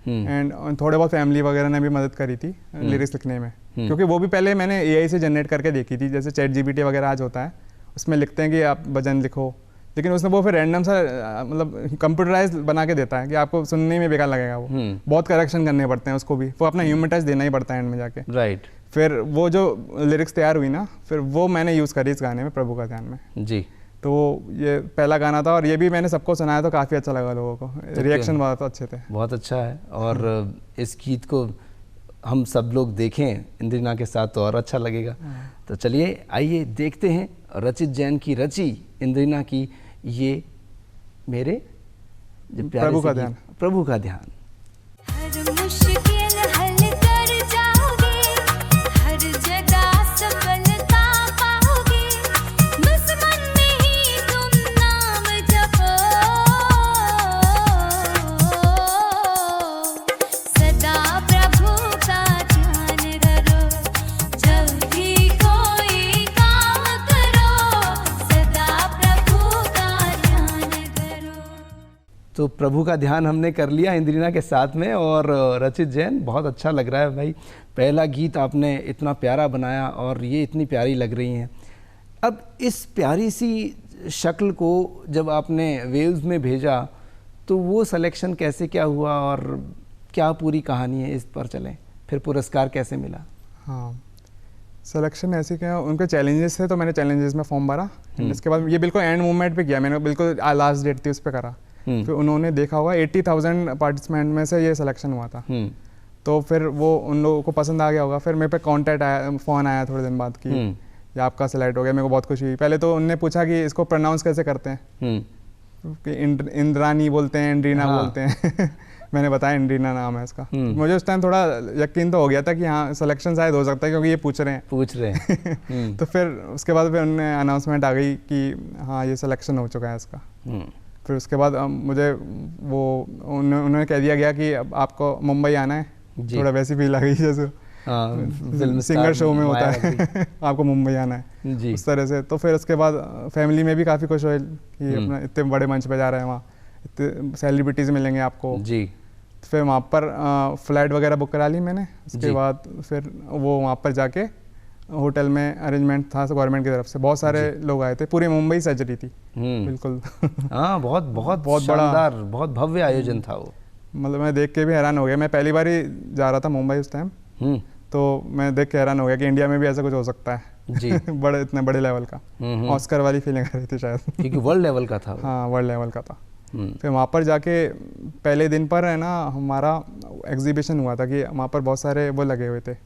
एंड थोड़े बहुत फैमिली वगैरह ने भी मदद करी थी लिरिक्स लिखने में, क्योंकि वो भी पहले मैंने AI से जनरेट करके देखी थी। जैसे ChatGPT वगैरह आज होता है, उसमें लिखते हैं कि आप भजन लिखो, लेकिन उसने वो फिर रैंडम सा मतलब कंप्यूटराइज बना के देता है कि आपको सुनने में बेकार लगेगा। वो बहुत करेक्शन करने पड़ते हैं उसको भी, वो अपना ह्यूमन टच देना ही पड़ता है एंड में जाके। राइट। फिर वो जो लिरिक्स तैयार हुई ना, फिर वो मैंने यूज़ करी इस गाने में, प्रभु का ध्यान में जी। तो ये पहला गाना था, और ये भी मैंने सबको सुनाया तो काफ़ी अच्छा लगा लोगों को, रिएक्शन बहुत अच्छे थे। बहुत अच्छा है, और इस गीत को हम सब लोग देखें एंड्रीना के साथ तो और अच्छा लगेगा। तो चलिए आइए देखते हैं रचित जैन की रची एंड्रीना की ये मेरे प्रभु का ध्यान। प्रभु का ध्यान। तो प्रभु का ध्यान हमने कर लिया इंद्रिना के साथ में। और रचित जैन, बहुत अच्छा लग रहा है भाई, पहला गीत आपने इतना प्यारा बनाया और ये इतनी प्यारी लग रही हैं। अब इस प्यारी सी शक्ल को जब आपने वेव्स में भेजा तो वो सिलेक्शन कैसे क्या हुआ और क्या पूरी कहानी है, इस पर चलें। फिर पुरस्कार कैसे मिला? हाँ, सिलेक्शन ऐसे क्या, उनके चैलेंजेस थे तो मैंने चैलेंजेस में फॉर्म भरा। इसके बाद ये बिल्कुल एंड मोमेंट पे किया मैंने, बिल्कुल लास्ट डेट थी उस पर करा। फिर उन्होंने देखा हुआ 80,000 पार्टिसिपेंट में से ये सिलेक्शन हुआ था। तो फिर वो उन लोगों को पसंद आ गया होगा। फिर मेरे पे कॉन्टैक्ट आया, फ़ोन आया थोड़े दिन बाद कि ये आपका सिलेक्ट हो गया। मेरे को बहुत खुशी हुई। पहले तो उनने पूछा कि इसको प्रोनाउंस कैसे करते हैं, कि इंद्रानी बोलते हैं, इंड्रीना बोलते हैं। मैंने बताया इंड्रीना नाम है इसका। मुझे उस टाइम थोड़ा यकीन तो हो गया था कि हाँ सिलेक्शन शायद हो सकता है, क्योंकि ये पूछ रहे हैं। तो फिर उसके बाद फिर उन्हें अनाउंसमेंट आ गई कि हाँ ये सिलेक्शन हो चुका है इसका। फिर उसके बाद मुझे वो उन्होंने कह दिया गया कि अब आपको मुंबई आना है। थोड़ा वैसी फील आ गई जैसे सिंगर शो में होता है आपको मुंबई आना है जी, उस तरह से। तो फिर उसके बाद फैमिली में भी काफ़ी खुश हुए कि अपना इतने बड़े मंच पे जा रहे हैं, वहाँ इतने सेलिब्रिटीज़ मिलेंगे आपको जी। फिर वहाँ पर फ्लाइट वगैरह बुक करा ली मैंने। उसके बाद फिर वो वहाँ पर जाके होटल में अरेंजमेंट था गवर्नमेंट की तरफ से, बहुत सारे लोग आए थे, पूरी मुंबई सज रही थी बिल्कुल। हाँ, बहुत बहुत बहुत शानदार, बहुत भव्य आयोजन था वो। मतलब मैं देख के भी हैरान हो गया। मैं पहली बार ही जा रहा था मुंबई उस टाइम, तो मैं देख के हैरान हो गया कि इंडिया में भी ऐसा कुछ हो सकता है जी। बड़े इतने बड़े लेवल का, ऑस्कर वाली फीलिंग आ रही थी शायद, क्योंकि वर्ल्ड लेवल का था। हाँ, वर्ल्ड लेवल का था। फिर वहाँ पर जाके पहले दिन पर है ना हमारा एग्जीबिशन हुआ था कि वहाँ पर बहुत सारे वो लगे हुए थे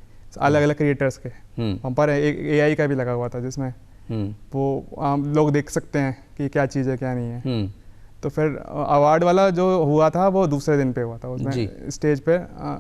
अलग अलग क्रिएटर्स के। वहाँ पर एक AI का भी लगा हुआ था जिसमें वो लोग देख सकते हैं कि क्या चीज़ है क्या नहीं है। तो फिर अवार्ड वाला जो हुआ था वो दूसरे दिन पे हुआ था। उसमें स्टेज पे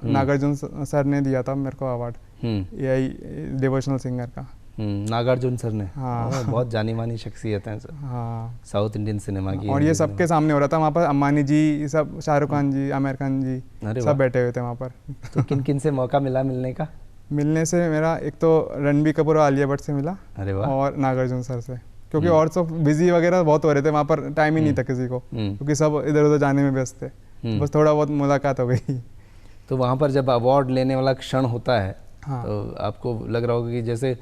नागार्जुन सर ने दिया था मेरे को अवार्ड, AI डिवोशनल सिंगर का। नागार्जुन सर ने, हाँ, बहुत जानी मानी शख्सियत हैं सर, हाँ, साउथ इंडियन सिनेमा की। और ये सबके सामने हो रहा था वहाँ पर, अम्बानी जी, सब शाहरुख खान जी, आमिर खान जी, सब बैठे हुए थे वहाँ पर। तो किन किन से मौका मिला मिलने का? मिलने से मेरा एक तो रणबीर कपूर और आलिया भट्ट से मिला, और नागार्जुन सर से, क्योंकि और सब बिजी वगैरह बहुत हो रहे थे वहाँ पर, टाइम ही नहीं था किसी को, क्योंकि सब इधर उधर जाने में व्यस्त थे। बस थोड़ा बहुत मुलाकात हो गई। तो वहाँ पर जब अवार्ड लेने वाला क्षण होता है, हाँ, तो आपको लग रहा होगा कि जैसे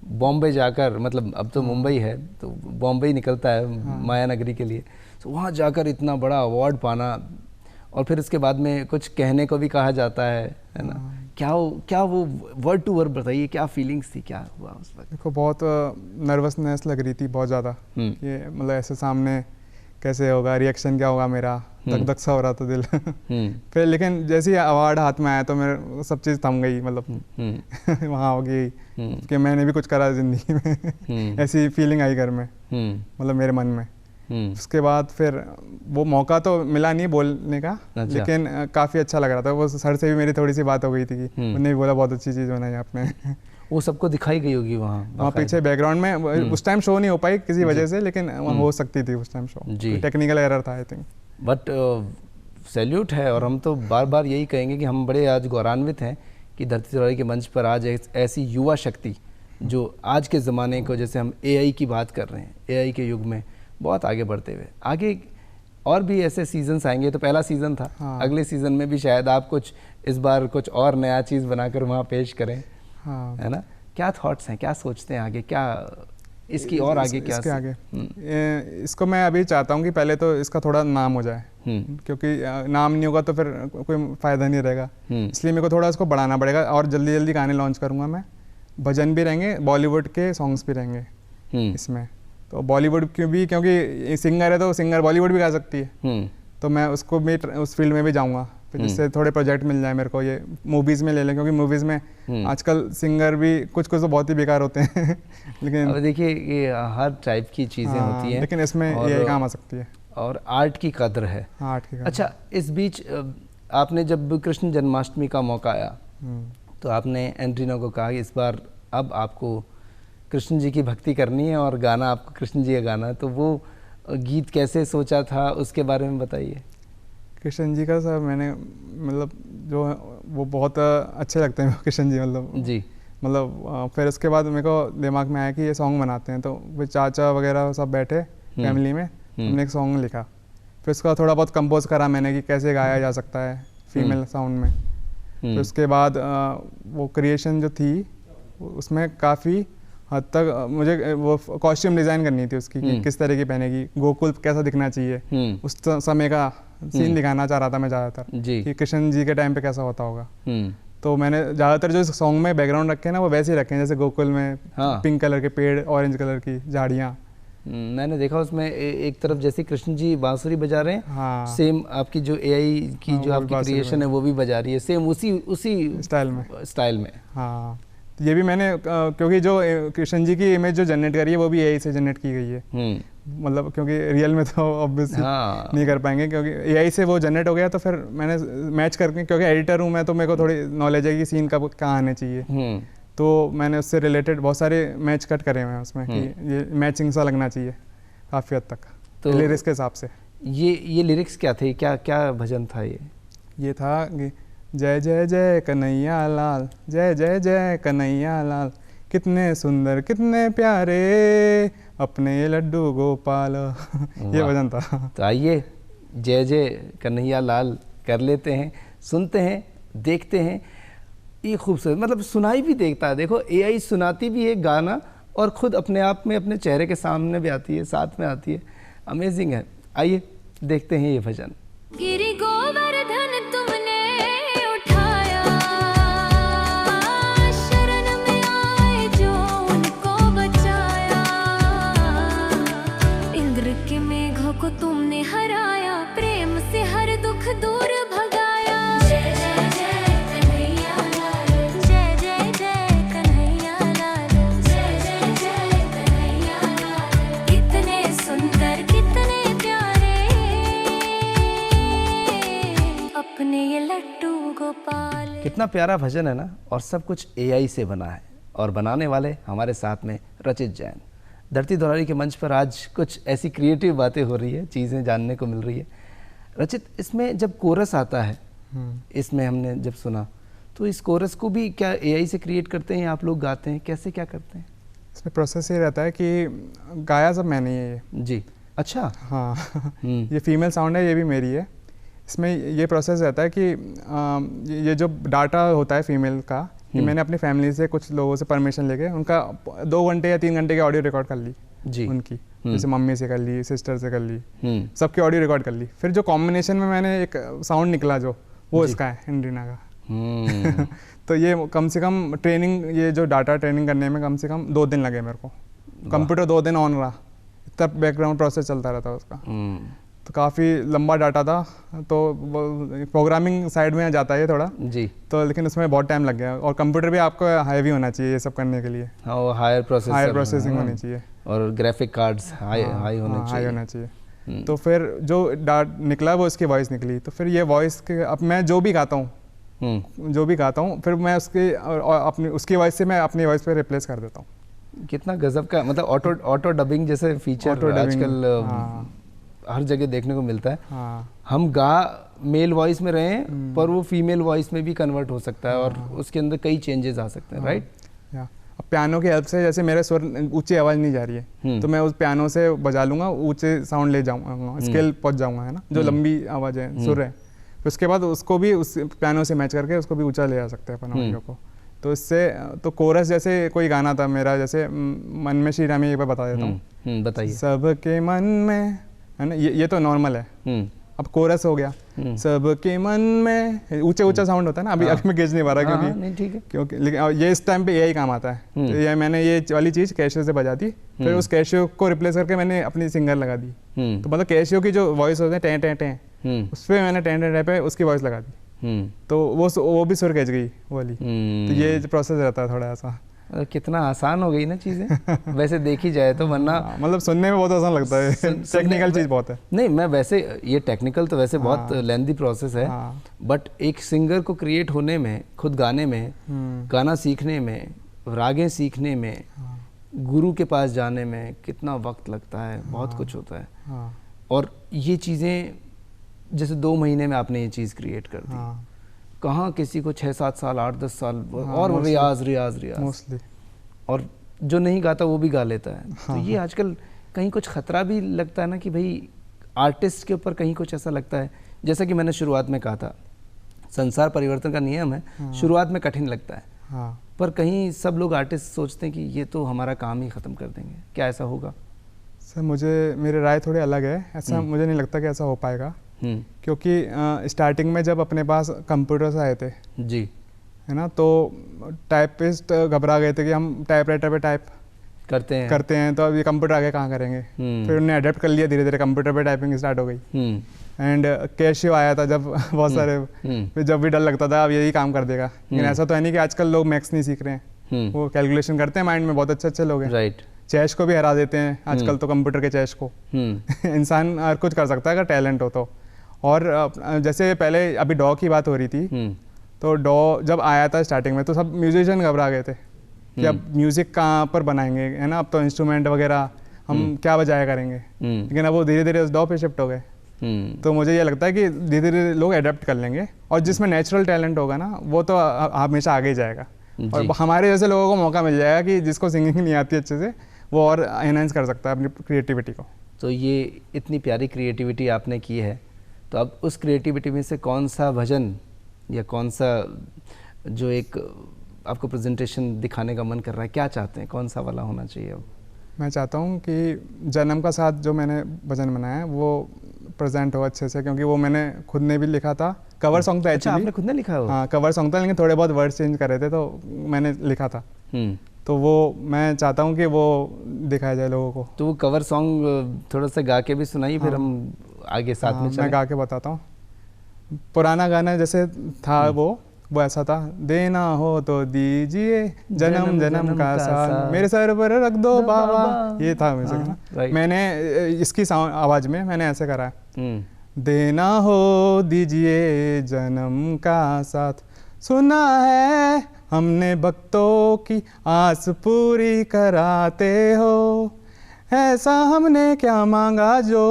बॉम्बे जाकर, मतलब अब तो मुंबई है तो बॉम्बे निकलता है, हाँ, माया नगरी के लिए, तो वहाँ जाकर इतना बड़ा अवार्ड पाना, और फिर उसके बाद में कुछ कहने को भी कहा जाता है ना, क्या वो वर्ड टू वर्ड बताइए, क्या फीलिंग्स थी, क्या हुआ उस वक्त? देखो बहुत नर्वसनेस लग रही थी बहुत ज़्यादा, ये मतलब ऐसे सामने कैसे होगा, रिएक्शन क्या होगा मेरा, धक धक सा हो रहा था दिल। फिर लेकिन जैसे ही अवार्ड हाथ में आया तो मेरे सब चीज़ थम गई, मतलब वहाँ हो गई कि मैंने भी कुछ करा ज़िंदगी में। ऐसी फीलिंग आई घर में, मतलब मेरे मन में। उसके बाद फिर वो मौका तो मिला नहीं बोलने का, लेकिन काफ़ी अच्छा लग रहा था। वो सर से भी मेरी थोड़ी सी बात हो गई थी कि उन्होंने भी बोला बहुत अच्छी चीज़ बनाई आपने। वो सबको दिखाई गई होगी वहाँ पीछे बैकग्राउंड में। उस टाइम शो नहीं हो पाई किसी वजह से, लेकिन वहाँ हो सकती थी उस टाइम शो, टेक्निकल एरर था आई थिंक। बट सैल्यूट है, और हम तो बार बार यही कहेंगे कि हम बड़े आज गौरवान्वित हैं कि धरती तिवारी के मंच पर आज ऐसी युवा शक्ति जो आज के ज़माने को, जैसे हम AI की बात कर रहे हैं, AI के युग में बहुत आगे बढ़ते हुए, आगे और भी ऐसे सीजन्स आएंगे। तो पहला सीज़न था, हाँ, अगले सीज़न में भी शायद आप कुछ इस बार कुछ और नया चीज़ बनाकर वहाँ पेश करें, हाँ, है ना? क्या थॉट्स हैं, क्या सोचते हैं आगे, क्या इसकी और आगे क्या? इसके आगे इसको मैं अभी चाहता हूँ कि पहले तो इसका थोड़ा नाम हो जाए, क्योंकि नाम नहीं होगा तो फिर कोई फ़ायदा नहीं रहेगा। इसलिए मेरे को थोड़ा इसको बढ़ाना पड़ेगा, और जल्दी जल्दी गाने लॉन्च करूँगा मैं। भजन भी रहेंगे, बॉलीवुड के सॉन्ग्स भी रहेंगे इसमें। तो बॉलीवुड की भी, क्योंकि सिंगर है तो सिंगर बॉलीवुड भी गा सकती है, तो मैं उसको भी उस फील्ड में भी जाऊँगा, जिससे थोड़े प्रोजेक्ट मिल जाए मेरे को। ये मूवीज़ में ले लें, क्योंकि मूवीज़ में आजकल सिंगर भी कुछ कुछ तो बहुत ही बेकार होते हैं। लेकिन देखिए ये हर टाइप की चीज़ें होती हैं, लेकिन इसमें ये काम आ सकती है, और आर्ट की कदर है। आर्ट की कदर। अच्छा, इस बीच आपने जब कृष्ण जन्माष्टमी का मौका आया तो आपने एंड्रीना को कहा कि इस बार अब आपको कृष्ण जी की भक्ति करनी है और गाना आपको कृष्ण जी का गाना है, तो वो गीत कैसे सोचा था, उसके बारे में बताइए। कृष्ण जी का सर मैंने मतलब जो वो बहुत अच्छे लगते हैं कृष्ण जी, मतलब जी, मतलब फिर उसके बाद मेरे को दिमाग में आया कि ये सॉन्ग बनाते हैं, तो फिर चाचा वगैरह सब बैठे फैमिली में, हमने एक सॉन्ग लिखा फिर उसके बाद थोड़ा बहुत कंपोज करा मैंने कि कैसे गाया जा सकता है फीमेल साउंड में। फिर उसके बाद वो क्रिएशन जो थी उसमें काफ़ी हद तक मुझे वो कॉस्ट्यूम डिज़ाइन करनी थी उसकी कि किस तरह की पहनेगी, गोकुल कैसा दिखना चाहिए, उस समय का सीन दिखाना चाह रहा था मैं ज़्यादातर कि कृष्ण जी के टाइम पे कैसा होता होगा। तो मैंने ज़्यादातर जो सॉन्ग में बैकग्राउंड रखे हैं ना वो वैसे ही रखे हैं जैसे गोकुल में पिंक कलर के पेड़, ऑरेंज कलर की झाड़ियाँ। मैंने देखा उसमें एक तरफ जैसे कृष्ण जी बांसुरी बजा रहे हैं, हाँ, सेम आपकी जो एआई की जो आपकी क्रिएशन है वो भी बजा रही है सेम उसी स्टाइल में। हाँ, ये भी मैंने क्योंकि जो कृष्ण जी की इमेज जो जनरेट करी है वो भी एआई से जनरेट की गई है। मतलब क्योंकि रियल में तो ऑब्वियसली नहीं कर पाएंगे क्योंकि एआई से वो जनरेट हो गया। तो फिर मैंने मैच करके, क्योंकि एडिटर हूँ मैं तो मेरे को थोड़ी नॉलेज है कि सीन कब कहाँ आने चाहिए, तो मैंने उससे रिलेटेड बहुत सारे मैच कट करे हुए हैं उसमें कि ये मैचिंग सा लगना चाहिए काफ़ी हद तक, तो लिरिक्स के हिसाब से। ये लिरिक्स क्या थे, क्या भजन था ये था कि जय जय जय कन्हैया लाल, जय जय जय कन्हैया लाल, कितने सुंदर कितने प्यारे अपने लड्डू गोपाल। ये भजन था। तो आइए जय जय कन्हैया लाल कर लेते हैं, सुनते हैं, देखते हैं। ये खूबसूरत, मतलब सुनाई भी देखता है। देखो एआई सुनाती भी है गाना और खुद अपने आप में अपने चेहरे के सामने भी आती है, साथ में आती है। अमेजिंग है। आइए देखते हैं ये भजन। गिरि गोवर्धन तुमने उठाया, शरण में आए जो उनको बचाया, इंद्र के मेघों को तुमने हराया, प्रेम से हर दुख दूर भगाया। जय जय जय कन्हैया लाल, जय जय जय कन्हैया लाल, जय जय जय कन्हैया लाल, कितने सुंदर कितने प्यारे अपने ये लड्डू गोपाल। कितना प्यारा भजन है ना, और सब कुछ एआई से बना है और बनाने वाले हमारे साथ में रचित जैन। धरती दोहरारी के मंच पर आज कुछ ऐसी क्रिएटिव बातें हो रही है, चीज़ें जानने को मिल रही है। रचित, इसमें जब कोरस आता है, इसमें हमने जब सुना, तो इस कोरस को भी क्या एआई से क्रिएट करते हैं, आप लोग गाते हैं, कैसे क्या करते हैं? इसमें प्रोसेस ये रहता है कि गाया सब मैंने ये जी। अच्छा। हाँ ये फीमेल साउंड है, ये भी मेरी है। इसमें ये प्रोसेस रहता है कि ये जो डाटा होता है फीमेल का, कि मैंने अपनी फैमिली से कुछ लोगों से परमिशन लेके उनका 2 घंटे या 3 घंटे की ऑडियो रिकॉर्ड कर ली जी उनकी, जैसे मम्मी से कर ली, सिस्टर से कर ली, सबकी ऑडियो रिकॉर्ड कर ली। फिर जो कॉम्बिनेशन में मैंने एक साउंड निकला जो वो इसका है, एंड्रीना का। तो ये कम से कम ट्रेनिंग, ये जो डाटा ट्रेनिंग करने में कम से कम 2 दिन लगे मेरे को। कंप्यूटर 2 दिन ऑन रहा, इतना बैकग्राउंड प्रोसेस चलता रहता उसका। तो काफ़ी लंबा डाटा था, तो प्रोग्रामिंग साइड में जाता है ये थोड़ा जी, तो लेकिन उसमें बहुत टाइम लग गया। और कंप्यूटर भी आपको हैवी होना चाहिए ये सब करने के लिए। हाँ, हायर प्रोसेसिंग होनी चाहिए, और ग्राफिक कार्ड्स हाई होना चाहिए। तो फिर जो निकला वो इसकी वॉइस निकली। तो फिर ये वॉइस के, अब मैं जो भी गाता हूँ फिर मैं अपनी उसकी वॉइस से मैं अपनी वॉइस पे रिप्लेस कर देता हूँ। कितना गजब का, मतलब ऑटो डबिंग जैसे फीचर आजकल हर जगह देखने को मिलता है। हम मेल वॉइस में रहे हैं पर वो फीमेल वॉइस में भी कन्वर्ट हो सकता है, और उसके अंदर कई चेंजेस आ सकते हैं। राइट। अब पियानो की हेल्प से, जैसे मेरे स्वर ऊंची आवाज़ नहीं जा रही है, तो मैं उस पियानो से बजा लूंगा, ऊंचे साउंड ले जाऊंगा, स्केल पहुंच जाऊंगा, है ना, जो लंबी आवाज़ है, सुर है। फिर उसके बाद उसको भी उस पियानो से मैच करके उसको भी ऊंचा ले जा सकते हैं अपन ऑडियो को। तो इससे तो कोरस जैसे कोई गाना था मेरा, जैसे मन में श्री राम, एक बार बता देता हूँ। बताइए। सबके मन में, है ना, ये तो नॉर्मल है। अब कोरस हो गया, सबके मन में, ऊंचा साउंड होता है ना। अभी मैं गेज नहीं पा रहा क्योंकि लेकिन ये इस टाइम पे यही काम आता है। तो ये मैंने ये वाली चीज़ कैशियो से बजा दी, फिर उस कैशियो को रिप्लेस करके मैंने अपनी सिंगर लगा दी। तो मतलब कैशियो की जो वॉइस होते हैं टें टें टें, उस पर मैंने टें टें पे उसकी वॉइस लगा दी, तो वो भी सुर कैच गई वो वाली। तो ये प्रोसेस रहता है थोड़ा ऐसा। कितना आसान हो गई ना चीज़ें वैसे देखी जाए तो, वरना मतलब सुनने में बहुत आसान लगता है, टेक्निकल चीज़ बहुत है। नहीं, मैं वैसे ये टेक्निकल तो वैसे बहुत लेंथी प्रोसेस है, बट एक सिंगर को क्रिएट होने में, खुद गाने में, गाना सीखने में, रागें सीखने में, गुरु के पास जाने में कितना वक्त लगता है, बहुत कुछ होता है। और ये चीज़ें जैसे 2 महीने में आपने ये चीज़ क्रिएट कर दी, कहाँ किसी को 6-7 साल, 8-10 साल, और रियाज मोस्टली, और जो नहीं गाता वो भी गा लेता है। तो ये आजकल कहीं कुछ खतरा भी लगता है ना कि भाई आर्टिस्ट के ऊपर कहीं कुछ ऐसा लगता है, जैसा कि मैंने शुरुआत में कहा था, संसार परिवर्तन का नियम है, शुरुआत में कठिन लगता है, हाँ पर कहीं सब लोग आर्टिस्ट सोचते हैं कि ये तो हमारा काम ही ख़त्म कर देंगे, क्या ऐसा होगा? सर मेरी राय थोड़ी अलग है, ऐसा मुझे नहीं लगता कि ऐसा हो पाएगा, क्योंकि स्टार्टिंग में जब अपने पास कंप्यूटर्स आए थे जी, है ना, तो टाइपिस्ट घबरा गए थे कि हम टाइपराइटर पे टाइप करते हैं तो अब ये कंप्यूटर आगे कहाँ करेंगे। फिर उन्हें अडेप्ट कर लिया, धीरे धीरे कंप्यूटर पे टाइपिंग स्टार्ट हो गई। एंड कैशियो आया था जब बहुत सारे, फिर जब भी डर लगता था अब यही काम कर देगा, लेकिन ऐसा तो है नहीं कि आजकल लोग मैथ्स नहीं सीख रहे हैं, वो कैलकुलेशन करते हैं माइंड में, बहुत अच्छे लोग हैं, राइट। चेस को भी हरा देते हैं आजकल तो, कंप्यूटर के चेस को इंसान हर कुछ कर सकता है अगर टैलेंट हो तो। और जैसे पहले अभी डॉ की बात हो रही थी, तो डॉ जब आया था स्टार्टिंग में तो सब म्यूजिशियन घबरा गए थे कि अब म्यूजिक कहाँ पर बनाएंगे, है ना, अब तो इंस्ट्रूमेंट वगैरह हम क्या बजाया करेंगे, लेकिन अब वो धीरे धीरे उस डॉ पे शिफ्ट हो गए। तो मुझे ये लगता है कि धीरे धीरे लोग अडेप्ट कर लेंगे, और जिसमें नेचुरल टैलेंट होगा ना वो तो हमेशा आगे ही जाएगा, और हमारे जैसे लोगों को मौका मिल जाएगा कि जिसको सिंगिंग नहीं आती अच्छे से वो और एनहांस कर सकता है अपनी क्रिएटिविटी को। तो ये इतनी प्यारी क्रिएटिविटी आपने की है, तो अब उस क्रिएटिविटी में से कौन सा भजन या कौन सा जो एक आपको प्रेजेंटेशन दिखाने का मन कर रहा है, क्या चाहते हैं, कौन सा वाला होना चाहिए? अब मैं चाहता हूँ कि जन्म का साथ जो मैंने भजन बनाया है वो प्रेजेंट हो अच्छे से, क्योंकि वो मैंने खुद ने भी लिखा था, कवर सॉन्ग था एक्चुअली। आपने खुद ने लिखा हो? हाँ, कवर सॉन्ग था, लेकिन थोड़े बहुत वर्ड्स चेंज करे थे तो मैंने लिखा था। तो वो मैं चाहता हूँ कि वो दिखाया जाए लोगों को। तो वो कवर सॉन्ग थोड़ा सा गा के भी सुनाइए, फिर हम आगे साथ में चलें। मैं गा के बताता हूँ। पुराना गाना जैसे था वो ऐसा था, देना हो तो दीजिए जन्म जन्म का साथ, मेरे सर पर रख दो बाबा, ये था म्यूजिक ना। मैंने इसकी आवाज में मैंने ऐसे करा है, देना हो दीजिए जन्म का साथ, सुना है हमने भक्तों की आस पूरी कराते हो, ऐसा हमने क्या मांगा जो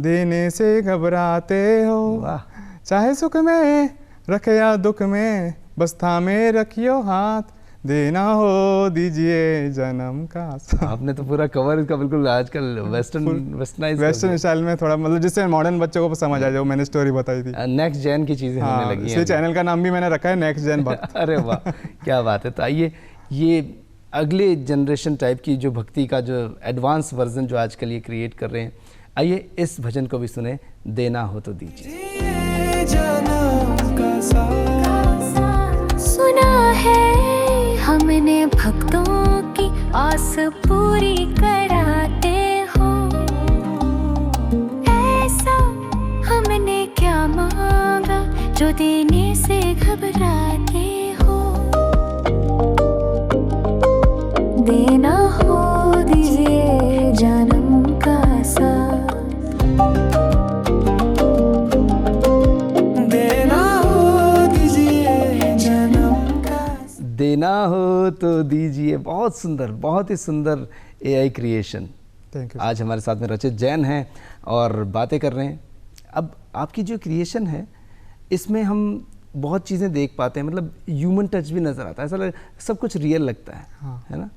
देने से घबराते हो, चाहे सुख में रखे या दुख में बस थामे रखियो हाथ, देना हो दीजिए जन्म का साथ। आपने तो पूरा कवर इसका बिल्कुल आजकल वेस्टर्न स्टाइल में थोड़ा, मतलब जिससे मॉडर्न बच्चों को समझ आ जाए, मैंने स्टोरी बताई थी। नेक्स्ट जेन की चीजें होने लगी हैं। इसलिए चैनल का नाम भी मैंने रखा है नेक्स्ट जेन भक्त। अरे वाह, क्या बात है। तो आइए, ये अगले जनरेशन टाइप की जो भक्ति का जो एडवांस वर्जन जो आजकल ये क्रिएट कर रहे हैं, आइए इस भजन को भी सुने, देना हो तो दीजिए। सुना है हमने भक्तों की आस पूरी कराते हो, ऐसा हमने क्या मांगा जो देने से घबराते हो, देना हो दीजिए जन्म का साथ, देना हो तो दीजिए। बहुत सुंदर, बहुत ही सुंदर एआई क्रिएशन। Thank you. आज हमारे साथ में रचित जैन हैं और बातें कर रहे हैं। अब आपकी जो क्रिएशन है इसमें हम बहुत चीज़ें देख पाते हैं, मतलब ह्यूमन टच भी नज़र आता है, ऐसा सब कुछ रियल लगता है। हाँ। है ना?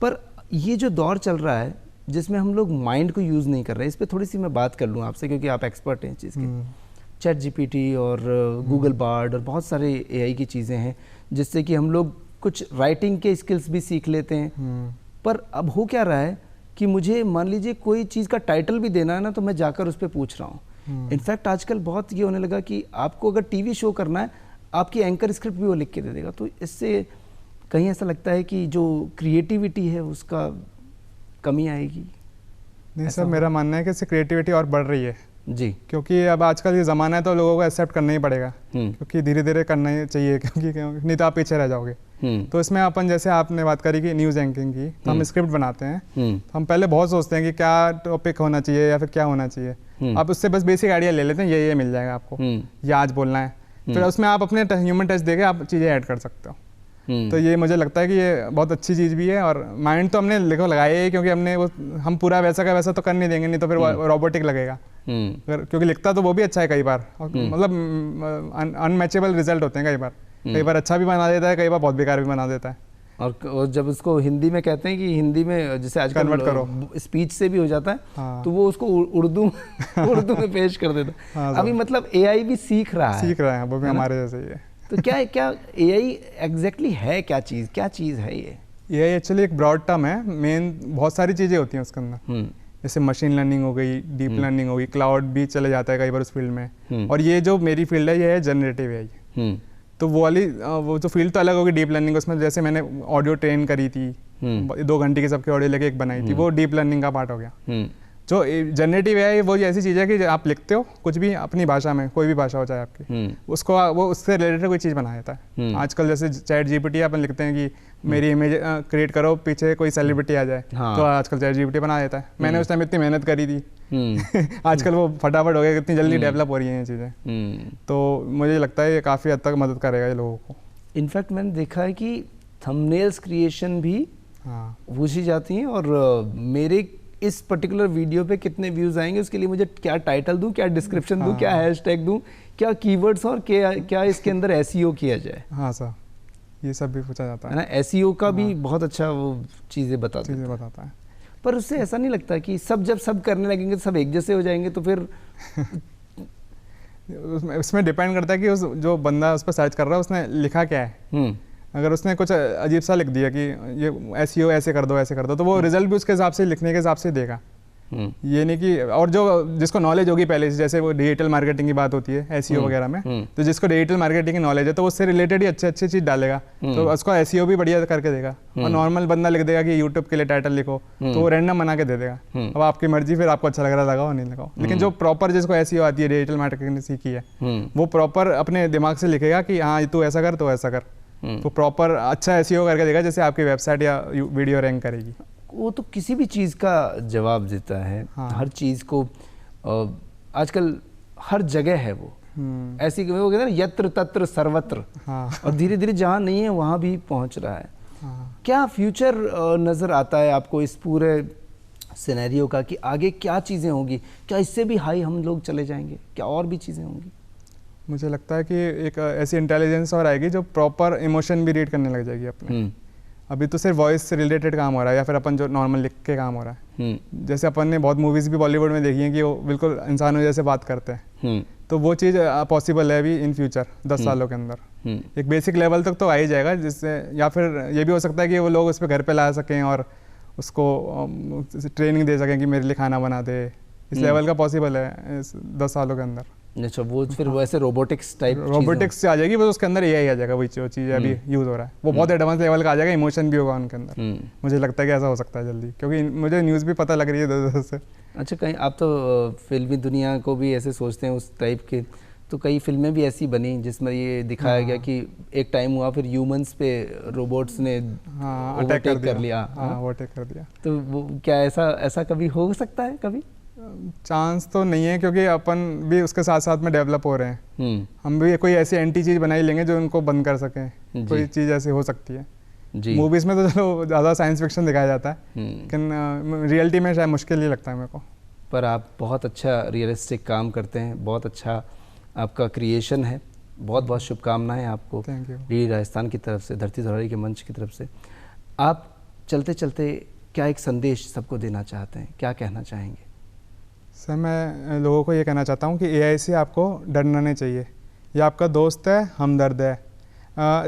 पर ये जो दौर चल रहा है जिसमें हम लोग माइंड को यूज़ नहीं कर रहे, इस पर थोड़ी सी मैं बात कर लूँ आपसे, क्योंकि आप एक्सपर्ट हैं इस चीज़ के। चैट जीपीटी और गूगल बार्ड और बहुत सारे एआई की चीज़ें हैं जिससे कि हम लोग कुछ राइटिंग के स्किल्स भी सीख लेते हैं। पर अब हो क्या रहा है कि मुझे मान लीजिए कोई चीज़ का टाइटल भी देना है ना, तो मैं जाकर उस पर पूछ रहा हूँ। इनफैक्ट आजकल बहुत ये होने लगा कि आपको अगर टीवी शो करना है, आपकी एंकर स्क्रिप्ट भी वो लिख के दे देगा। तो इससे कहीं ऐसा लगता है कि जो क्रिएटिविटी है उसका कमी आएगी। नहीं सर, मेरा मानना है कि इससे क्रिएटिविटी और बढ़ रही है जी, क्योंकि अब आजकल ये ज़माना है तो लोगों को एक्सेप्ट करना ही पड़ेगा, क्योंकि धीरे धीरे करना ही चाहिए, क्योंकि नहीं तो आप पीछे रह जाओगे। तो इसमें अपन, जैसे आपने बात करी कि न्यूज़ एंकरिंग की, तो हम स्क्रिप्ट बनाते हैं, तो हम पहले बहुत सोचते हैं कि क्या टॉपिक होना चाहिए या फिर क्या होना चाहिए। आप उससे बस बेसिक आइडिया ले लेते हैं, ये मिल जाएगा आपको, ये आज बोलना है, फिर उसमें आप अपने ह्यूमन टच देके आप चीज़ें ऐड कर सकते हो। तो ये मुझे लगता है कि ये बहुत अच्छी चीज़ भी है, और माइंड तो हमने लिखो लगाया है, क्योंकि हमने वो हम पूरा वैसा का वैसा तो कर नहीं देंगे, नहीं तो फिर रोबोटिक लगेगा। क्योंकि लिखता तो वो भी अच्छा है कई बार, मतलब अनमैचेबल रिजल्ट होते हैं कई बार अच्छा भी बना देता है, कई बार बहुत बेकार भी बना देता है। और जब उसको हिंदी में कहते हैं कि हिंदी में जैसे आजकल Convert करो। स्पीच से भी हो जाता है, हाँ। तो वो उसको उर्दू उर्दू में पेश कर देता है। हाँ, अभी मतलब एआई भी सीख रहा है। सीख रहे हैं, वो भी है ना? हमारे जैसे ही है। तो क्या एआई एग्जैक्टली है, क्या चीज़ है ये? ये एक्चुअली एक ब्रॉड टर्म है। मेन बहुत सारी चीज़ें होती हैं उसके अंदर, जैसे मशीन लर्निंग हो गई, डीप लर्निंग हो गई, क्लाउड भी चले जाता है कई बार उस फील्ड में। और ये जो मेरी फील्ड है, ये है जनरेटिव एआई। तो वो जो फील्ड तो अलग होगी डीप लर्निंग, उसमें जैसे मैंने ऑडियो ट्रेन करी थी, 2 घंटे की सबके ऑडियो लेके एक बनाई थी, वो डीप लर्निंग का पार्ट हो गया। जो जनरेटिव एआई वो ऐसी चीज़ है कि आप लिखते हो कुछ भी अपनी भाषा में, कोई भी भाषा हो चाहे आपकी, उसको वो उससे रिलेटेड कोई चीज़ बना देता है। आजकल जैसे चैट जीपीटी अपन लिखते हैं कि मेरी इमेज क्रिएट करो, पीछे कोई सेलिब्रिटी आ जाए, तो आजकल चैट जीपीटी बना देता है। मैंने उस टाइम इतनी मेहनत करी थी, आजकल वो फटाफट हो गया, कितनी जल्दी डेवलप हो रही हैं ये चीज़ें। तो मुझे लगता है ये काफ़ी हद तक मदद करेगा ये लोगों को। इनफैक्ट मैंने देखा है कि थंबनेल्स क्रिएशन भी हाँ, पूछी जाती हैं, और मेरे इस पर्टिकुलर वीडियो पे कितने व्यूज़ आएंगे, उसके लिए मुझे क्या टाइटल दूं, क्या डिस्क्रिप्शन दूं, क्या हैशटैग दूं, क्या कीवर्ड्स और क्या इसके अंदर एसईओ किया जाए। हाँ सर, ये सब भी पूछा जाता है ना? एसईओ का भी बहुत अच्छा वो चीज़ें बताता है। पर उससे ऐसा नहीं लगता कि जब सब करने लगेंगे तो सब एक जैसे हो जाएंगे, तो फिर उसमें डिपेंड करता है कि उस जो बंदा उस पर सर्च कर रहा है उसने लिखा क्या है। अगर उसने कुछ अजीब सा लिख दिया कि ये एसईओ ऐसे कर दो, तो वो रिजल्ट भी उसके हिसाब से लिखने के हिसाब से देगा। ये नहीं कि, और जो जिसको नॉलेज होगी पहले से, जैसे वो डिजिटल मार्केटिंग की बात होती है एसईओ वगैरह में, तो जिसको डिजिटल मार्केटिंग की नॉलेज है तो उससे रिलेटेड ही अच्छी अच्छी चीज़ डालेगा, तो उसको एसईओ भी बढ़िया करके देगा। और नॉर्मल बंदा लिख देगा कि यूट्यूब के लिए टाइटल लिखो, तो वो रैंडम बना के दे देगा। अब आपकी मर्जी, फिर आपको अच्छा लग रहा लगाओ नहीं लगाओ। लेकिन जो प्रॉपर जिसको एसईओ आती है, डिजिटल मार्केटिंग सीखी है, वो प्रॉपर अपने दिमाग से लिखेगा कि हाँ तू ऐसा कर, तो ऐसा कर, तो प्रॉपर अच्छा एसईओ करके देगा, जैसे आपकी वेबसाइट या वीडियो रैंक करेगी। वो तो किसी भी चीज़ का जवाब देता है। हाँ। हर चीज़ को आजकल हर जगह है वो ऐसी, वो कहते हैं ना, यत्र तत्र सर्वत्र। हाँ। और धीरे धीरे जहाँ नहीं है वहाँ भी पहुँच रहा है। हाँ। क्या फ्यूचर नज़र आता है आपको इस पूरे सिनेरियो का, कि आगे क्या चीज़ें होंगी? क्या इससे भी हाई हम लोग चले जाएंगे? क्या और भी चीज़ें होंगी? मुझे लगता है कि एक ऐसी इंटेलिजेंस और आएगी जो प्रॉपर इमोशन भी रीड करने लग जाएगी अपने। अभी तो सिर्फ वॉइस से रिलेटेड काम हो रहा है, या फिर अपन जो नॉर्मल लिख के काम हो रहा है। जैसे अपन ने बहुत मूवीज़ भी बॉलीवुड में देखी हैं कि वो बिल्कुल इंसानों जैसे बात करते हैं, तो वो चीज़ पॉसिबल है अभी इन फ्यूचर 10 सालों के अंदर। एक बेसिक लेवल तक तो आ ही जाएगा, जिससे, या फिर ये भी हो सकता है कि वो लोग उस पर घर पे ला सकें और उसको ट्रेनिंग दे सकें कि मेरे लिए खाना बना दे। इस लेवल का पॉसिबल है इस 10 सालों के अंदर। अच्छा, वो फिर वैसे रोबोटिक्स टाइप, रोबोटिक्स से आ जाएगी, बस उसके अंदर एआई आ जाएगा, वही जो चीज़ अभी यूज़ हो रहा है वो बहुत एडवांस लेवल का आ जाएगा, इमोशन भी होगा उनके अंदर। मुझे लगता है कि ऐसा हो सकता है जल्दी, क्योंकि मुझे न्यूज़ भी पता लग रही है दर से। अच्छा, कहीं आप तो फिल्मी दुनिया को भी ऐसे सोचते हैं उस टाइप के, तो कई फिल्में भी ऐसी बनी जिसमें ये दिखाया गया कि एक टाइम हुआ फिर ह्यूमंस पे रोबोट्स ने अटैक कर लिया। वो अटैक कर दिया। तो वो क्या ऐसा कभी हो सकता है? कभी चांस तो नहीं है, क्योंकि अपन भी उसके साथ साथ में डेवलप हो रहे हैं। हम भी कोई ऐसी एंटी चीज़ बनाई लेंगे जो उनको बंद कर सकें। कोई चीज़ ऐसी हो सकती है। मूवीज़ में तो चलो ज़्यादा साइंस फिक्शन दिखाया जाता है, लेकिन रियलिटी में शायद मुश्किल ही लगता है मेरे को। पर आप बहुत अच्छा रियलिस्टिक काम करते हैं, बहुत अच्छा आपका क्रिएशन है। बहुत बहुत शुभकामनाएं आपको डी राजस्थान की तरफ से, धरती धरोहर के मंच की तरफ से। आप चलते चलते क्या एक संदेश सबको देना चाहते हैं, क्या कहना चाहेंगे? सर, मैं लोगों को ये कहना चाहता हूँ कि एआई से आपको डरना नहीं चाहिए। ये आपका दोस्त है, हमदर्द है।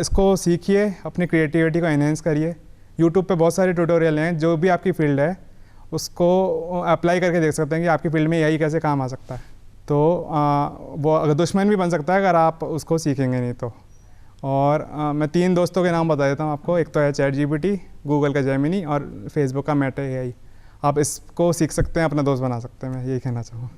इसको सीखिए, अपनी क्रिएटिविटी को एनहेंस करिए। यूट्यूब पे बहुत सारे ट्यूटोरियल हैं, जो भी आपकी फील्ड है उसको अप्लाई करके देख सकते हैं कि आपकी फील्ड में एआई कैसे काम आ सकता है। तो वो अगर दुश्मन भी बन सकता है अगर आप उसको सीखेंगे नहीं तो। और मैं 3 दोस्तों के नाम बता देता हूँ आपको। एक तो है चैट जीपीटी, गूगल का जेमिनी और फेसबुक का मेटा एआई। आप इसको सीख सकते हैं, अपना दोस्त बना सकते हैं। मैं यही कहना चाहूँगा।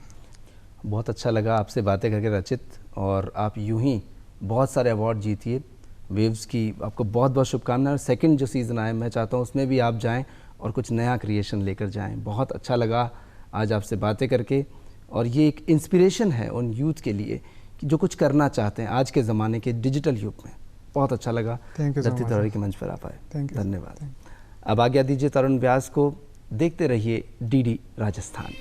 बहुत अच्छा लगा आपसे बातें करके रचित, और आप यूं ही बहुत सारे अवार्ड जीतिए। वेव्स की आपको बहुत बहुत शुभकामनाएं। और सेकंड जो सीज़न आए, मैं चाहता हूँ उसमें भी आप जाएं और कुछ नया क्रिएशन लेकर जाएं। बहुत अच्छा लगा आज आपसे बातें करके, और ये एक इंस्पिरेशन है उन यूथ के लिए कि जो कुछ करना चाहते हैं आज के ज़माने के डिजिटल युग में। बहुत अच्छा लगा धरती धरोहर के मंच पर आप आए। धन्यवाद। अब आज्ञा दीजिए तरुण व्यास को। देखते रहिए डीडी राजस्थान।